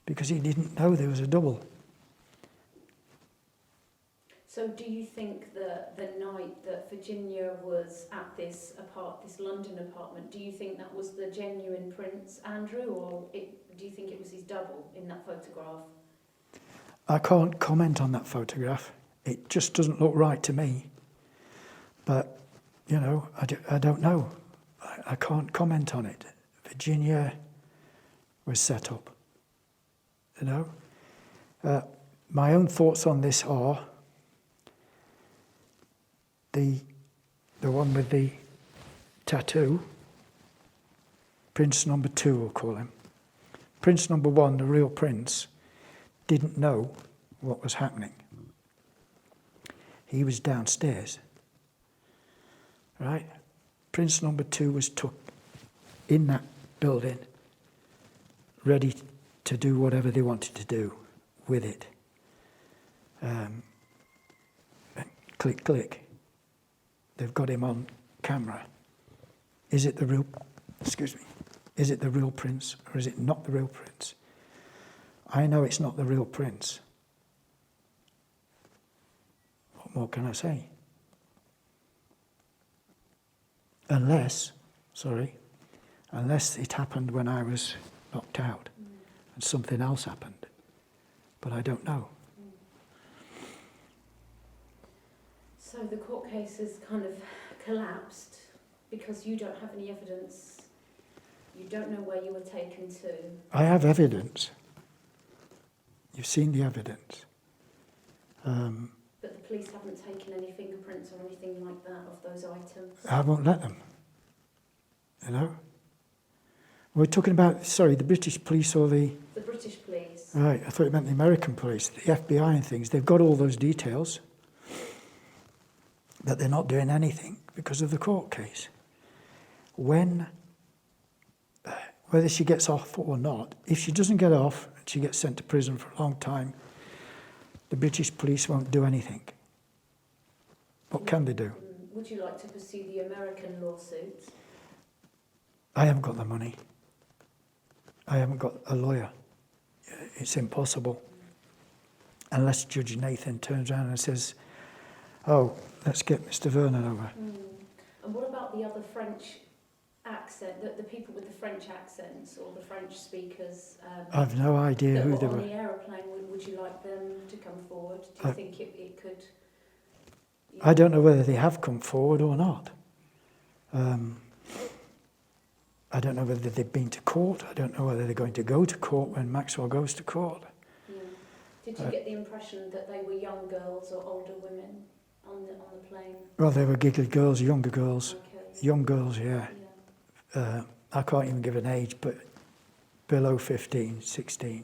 Because he didn't know there was a double.
So do you think that the night that Virginia was at this London apartment, do you think that was the genuine Prince Andrew, or do you think it was his double in that photograph?
I can't comment on that photograph. It just doesn't look right to me. But, I don't know. I can't comment on it. Virginia was set up. My own thoughts on this are the one with the tattoo, Prince number 2, we'll call him. Prince number 1, the real prince, didn't know what was happening. He was downstairs, right? Prince number 2 was took in that building, ready to do whatever they wanted to do with it. And click, click. They've got him on camera. Is it the real prince or is it not the real prince? I know it's not the real prince. What more can I say? Unless it happened when I was knocked out and something else happened. But I don't know.
So the court case has kind of collapsed because you don't have any evidence. You don't know where you were taken to.
I have evidence. You've seen the evidence.
But the police haven't taken any fingerprints or anything like that of those items.
I won't let them. We're talking about, the British police or the...
The British police.
Right, I thought you meant the American police, the FBI and things. They've got all those details. But they're not doing anything because of the court case. Whether she gets off or not, if she doesn't get off and she gets sent to prison for a long time, the British police won't do anything. What can they do?
Would you like to pursue the American lawsuit?
I haven't got the money. I haven't got a lawyer. It's impossible. Unless Judge Nathan turns around and says, oh, let's get Mr. Vernon over.
And what about the other French accent, the people with the French accents or the French speakers?
I've no idea who they
on
were.
the aeroplane, would you like them to come forward? forward? Do you think it could...
I don't know whether they have come forward or not. I don't know whether they've been to court. I don't know whether they're going to go to court when Maxwell goes to court.
Yeah. Did you get the impression that they were young girls or older women on the plane?
Well, they were giggly girls, younger girls.
Okay.
Young girls, yeah.
Yeah.
I can't even give an age, but below 15, 16,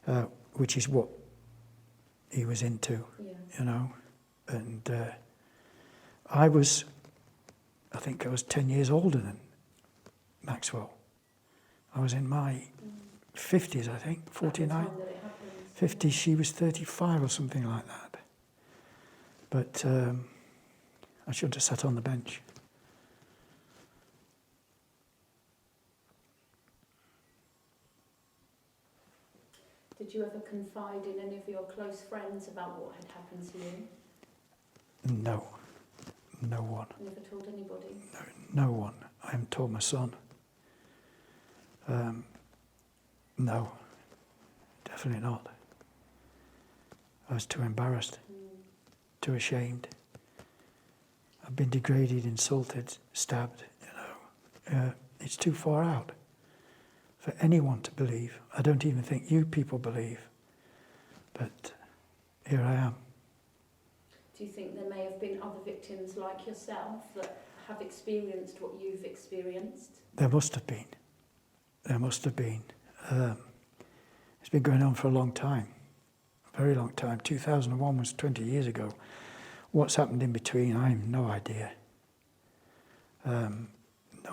Yeah.
which is what he was into,
Yeah.
you know. And I think I was 10 years older than Maxwell. I was in my 50s, I think, 49.
At the time that it happened.
50, she was 35 or something like that. But I should have sat on the bench.
Did you ever confide in any of your close friends about what had happened to you?
No. No one.
Never told anybody?
No one. I haven't told my son. No. Definitely not. I was too embarrassed. Too ashamed. I've been degraded, insulted, stabbed, you know. It's too far out for anyone to believe. I don't even think you people believe. But here I am.
Do you think there may have been other victims like yourself that have experienced what you've experienced?
There must have been. There must have been. It's been going on for a long time. A very long time. 2001 was 20 years ago. What's happened in between, I have no idea. No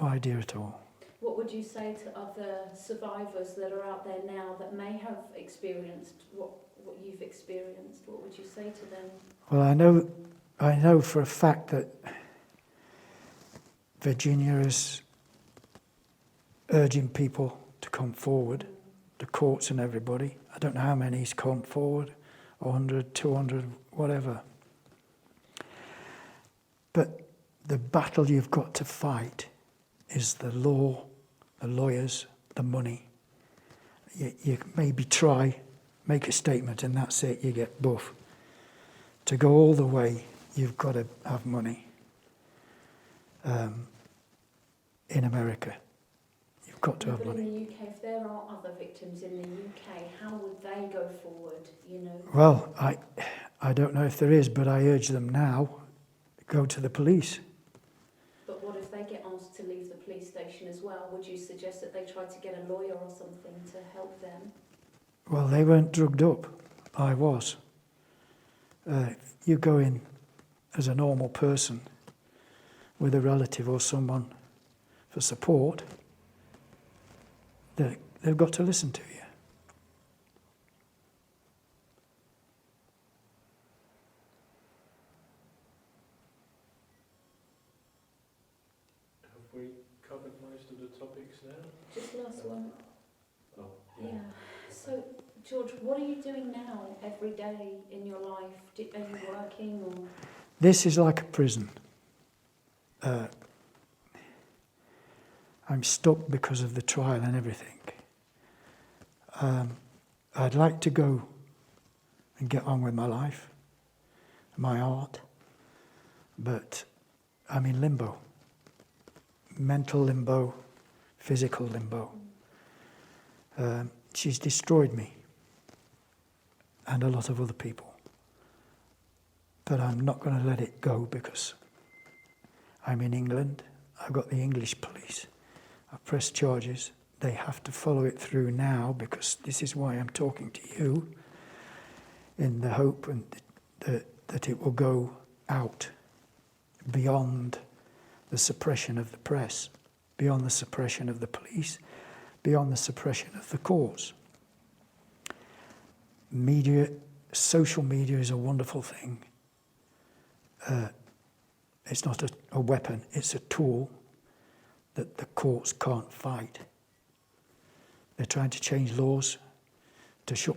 idea at all.
What would you say to other survivors that are out there now that may have experienced what you've experienced? What would you say to them?
Well, I know for a fact that Virginia is urging people to come forward, the courts and everybody. I don't know how many's come forward, 100, 200, whatever. But the battle you've got to fight is the law, the lawyers, the money. You maybe try, make a statement, and that's it, you get buff. To go all the way, you've got to have money. In America, you've got to have
But
money.
in the UK, if there are other victims in the UK, how would they go forward, you know?
Well, I don't know if there is, but I urge them now, go to the police.
But what if they get asked to leave the police station as well? Would you suggest that they try to get a lawyer or something to help them?
Well, they weren't drugged up. I was. You go in as a normal person with a relative or someone for support, they've got to listen to you.
Have we covered most of the topics now?
Just last one.
Oh,
Yeah. So, George, what are you doing now every day in your life? Are you working or...?
This is like a prison. I'm stuck because of the trial and everything. I'd like to go and get on with my life, my art, but I'm in limbo. Mental limbo, physical limbo. She's destroyed me and a lot of other people. But I'm not going to let it go because I'm in England. I've got the English police. I've pressed charges. They have to follow it through now because this is why I'm talking to you, in the hope that it will go out beyond the suppression of the press, beyond the suppression of the police, beyond the suppression of the courts. Media, social media is a wonderful thing. It's not a weapon, it's a tool that the courts can't fight. They're trying to change laws to shut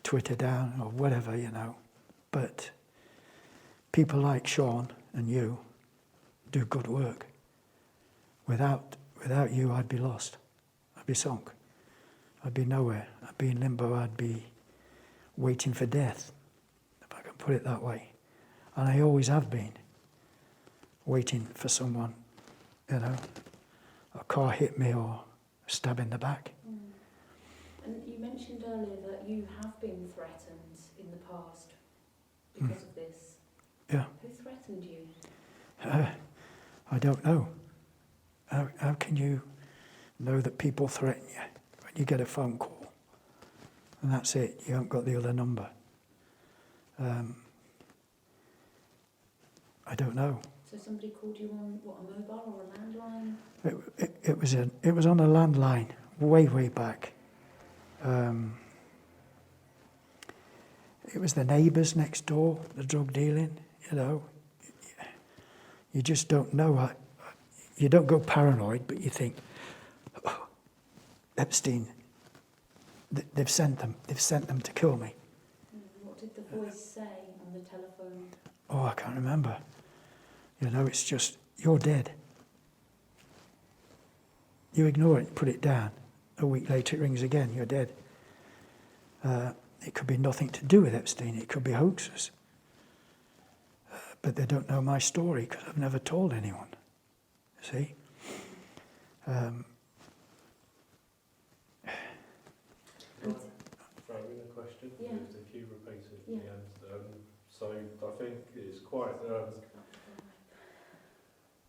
Twitter down or whatever, you know. But people like Sean and you do good work. Without you, I'd be lost. I'd be sunk. I'd be nowhere. I'd be in limbo. I'd be waiting for death, if I can put it that way. And I always have been, waiting for someone, you know, a car hit me or a stab in the back.
And you mentioned earlier that you have been threatened in the past because of this.
Yeah.
Who threatened you?
I don't know. How can you know that people threaten you when you get a phone call? And that's it, you haven't got the other number. I don't know.
So somebody called you on, what, a mobile or a landline?
It was on a landline, way back. It was the neighbours next door, the drug dealing, you know. You just don't know. You don't go paranoid, but you think, oh, Epstein, they've sent them to kill me.
What did the voice say on the telephone?
Oh, I can't remember. You know, it's just, you're dead. You ignore it, put it down. A week later it rings again, you're dead. It could be nothing to do with Epstein, it could be hoaxes. But they don't know my story because I've never told anyone. See?
Throw in a question,
Yeah.
if you repeat it
Yeah.
at the end. So I think it's quite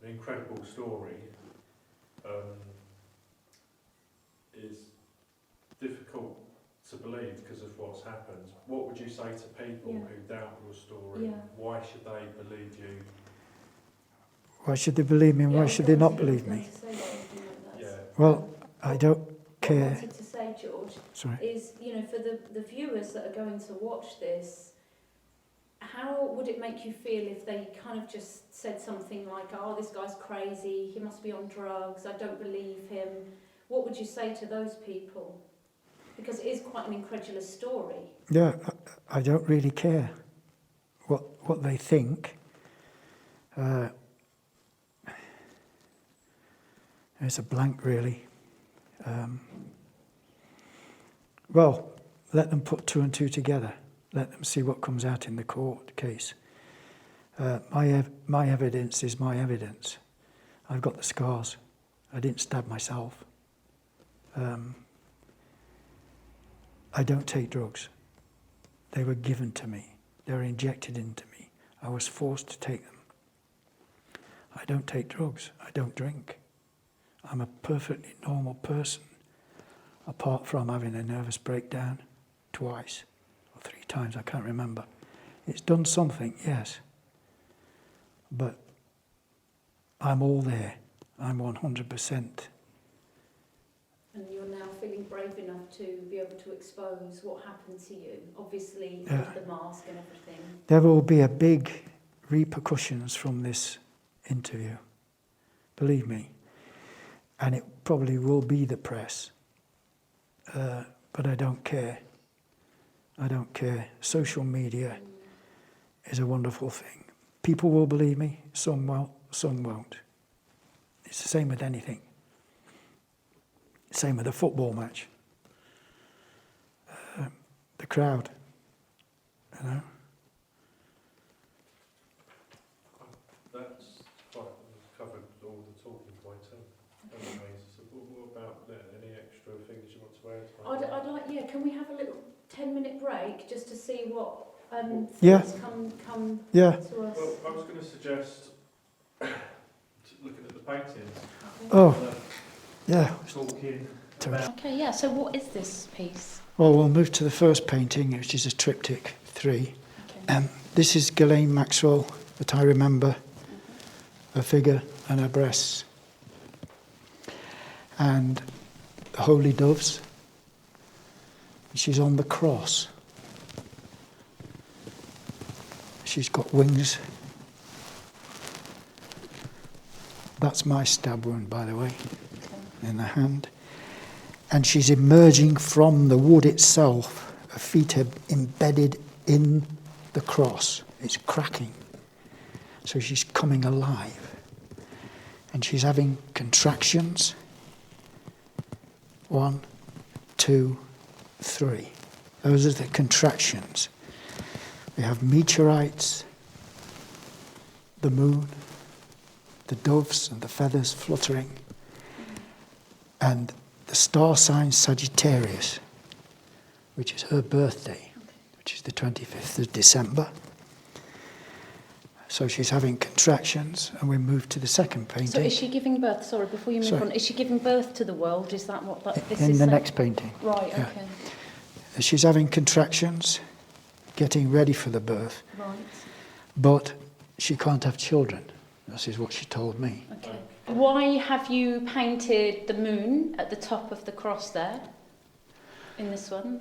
an incredible story. It's difficult to believe because of what's happened. What would you say to people
Yeah.
who doubt your story?
Yeah.
Why should they believe you?
Why should they believe me and why should they not believe
I was
me?
going to say something like that.
Yeah.
Well, I don't
What I
care.
wanted to say, George,
Sorry.
is, you know, for the viewers that are going to watch this, how would it make you feel if they kind of just said something like, oh, this guy's crazy, he must be on drugs, I don't believe him? What would you say to those people? Because it is quite an incredulous story.
Yeah, I don't really care what they think. It's a blank, really. Well, let them put two and two together. Let them see what comes out in the court case. My evidence is my evidence. I've got the scars. I didn't stab myself. I don't take drugs. They were given to me. They were injected into me. I was forced to take them. I don't take drugs. I don't drink. I'm a perfectly normal person, apart from having a nervous breakdown twice or 3 times, I can't remember. It's done something, yes. But I'm all there. I'm 100%.
And you're now feeling brave enough to be able to expose what happened to you, obviously
Yeah.
with the mask and everything.
There will be a big repercussions from this interview, believe me. And it probably will be the press. But I don't care. I don't care. Social media is a wonderful thing. People will believe me, some will, some won't. It's the same with anything. Same with a football match. The crowd, you know.
That's quite covered all the talking points, haven't we? So what about any extra things you want to add?
I'd like, yeah, can we have a little 10-minute break just to see what
Yeah.
thoughts come
Yeah.
to us?
Well, I was going to suggest looking at the paintings.
Oh, yeah.
Talking
To-
about
Okay, yeah, so what is this piece?
Well, we'll move to the first painting, which is a triptych 3.
Okay.
This is Ghislaine Maxwell, that I remember, her figure and her breasts. And the holy doves. She's on the cross. She's got wings. That's my stab wound, by the way, in the hand. And she's emerging from the wood itself. Her feet are embedded in the cross. It's cracking. So she's coming alive. And she's having contractions. 1, 2, 3. Those are the contractions. We have meteorites, the moon, the doves and the feathers fluttering, and the star sign Sagittarius, which is her birthday, which is the 25th of December. So she's having contractions, and we move to the second painting.
So is she giving birth, sorry, before you move on, is she giving birth to the world? Is that what this is?
In the next painting.
Right,
yeah.
okay.
She's having contractions, getting ready for the birth.
Right.
But she can't have children. This is what she told me.
Okay. Why have you painted the moon at the top of the cross there, in this one?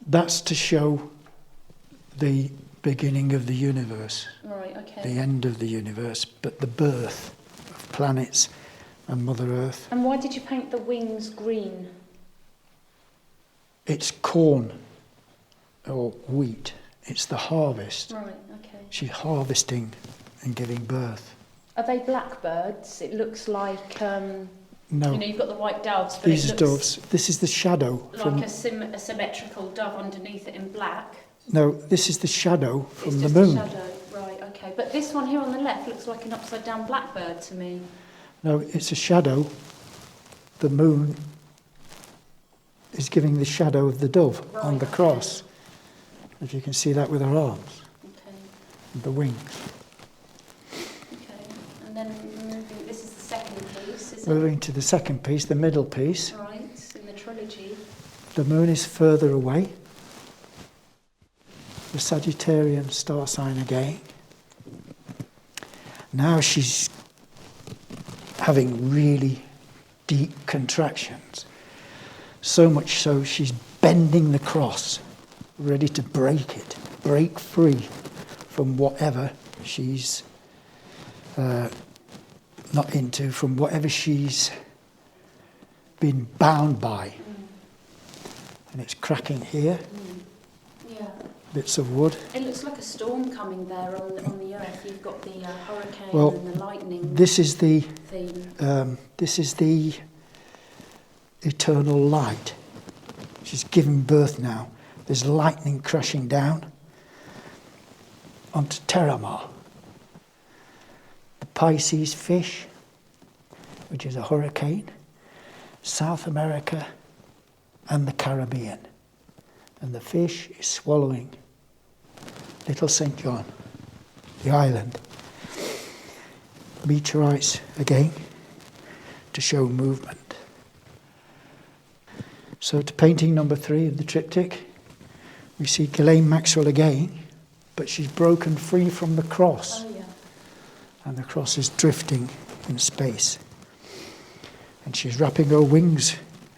That's to show the beginning of the universe.
Right, okay.
The end of the universe, but the birth of planets and Mother Earth.
And why did you paint the wings green?
It's corn or wheat. It's the harvest.
Right, okay.
She's harvesting and giving birth.
Are they blackbirds? It looks like,
No,
you know, you've got the white doves, but
these
it
are
looks
doves. This is the shadow.
like a symmetrical dove underneath it in black.
No, this is the shadow from
It's
the
just
moon.
a shadow, right, okay. But this one here on the left looks like an upside down blackbird to me.
No, it's a shadow. The moon is giving the shadow of the dove on
Right,
the
okay.
cross. If you can see that with her arms
Okay,
and the wings.
okay. And then moving, this is the second piece, is
Moving to the second piece, the middle piece.
it? Right, in the trilogy.
The moon is further away. The Sagittarian star sign again. Now she's having really deep contractions. So much so she's bending the cross, ready to break it, break free from whatever she's not into, from whatever she's been bound by. And it's cracking here,
Yeah.
bits of wood.
It looks like a storm coming there on the earth. You've got the hurricane
Well,
and the lightning
This is the
theme.
this is the eternal light. She's giving birth now. There's lightning crashing down onto Terramar. The Pisces fish, which is a hurricane, South America and the Caribbean. And the fish is swallowing Little St. John, the island. Meteorites again to show movement. So to painting number 3 of the triptych, we see Ghislaine Maxwell again, but she's broken free from the cross,
Oh, yeah.
and the cross is drifting in space. And she's wrapping her wings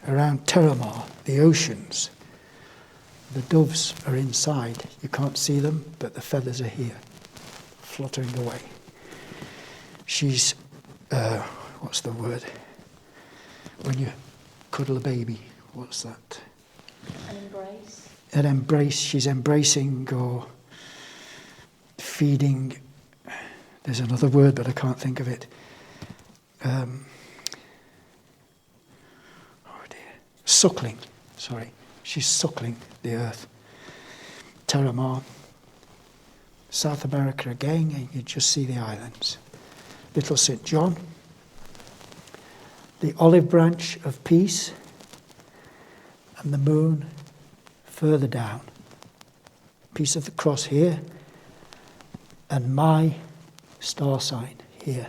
around Terramar, the oceans. The doves are inside. You can't see them, but the feathers are here, fluttering away. She's, what's the word? When you cuddle a baby, what's that?
An embrace.
An embrace. She's embracing or feeding. There's another word, but I can't think of it. Oh dear. Suckling. Sorry. She's suckling the earth. Terramar. South America again, and you just see the islands. Little St. John. The olive branch of peace. And the moon further down. Piece of the cross here. And my star sign here.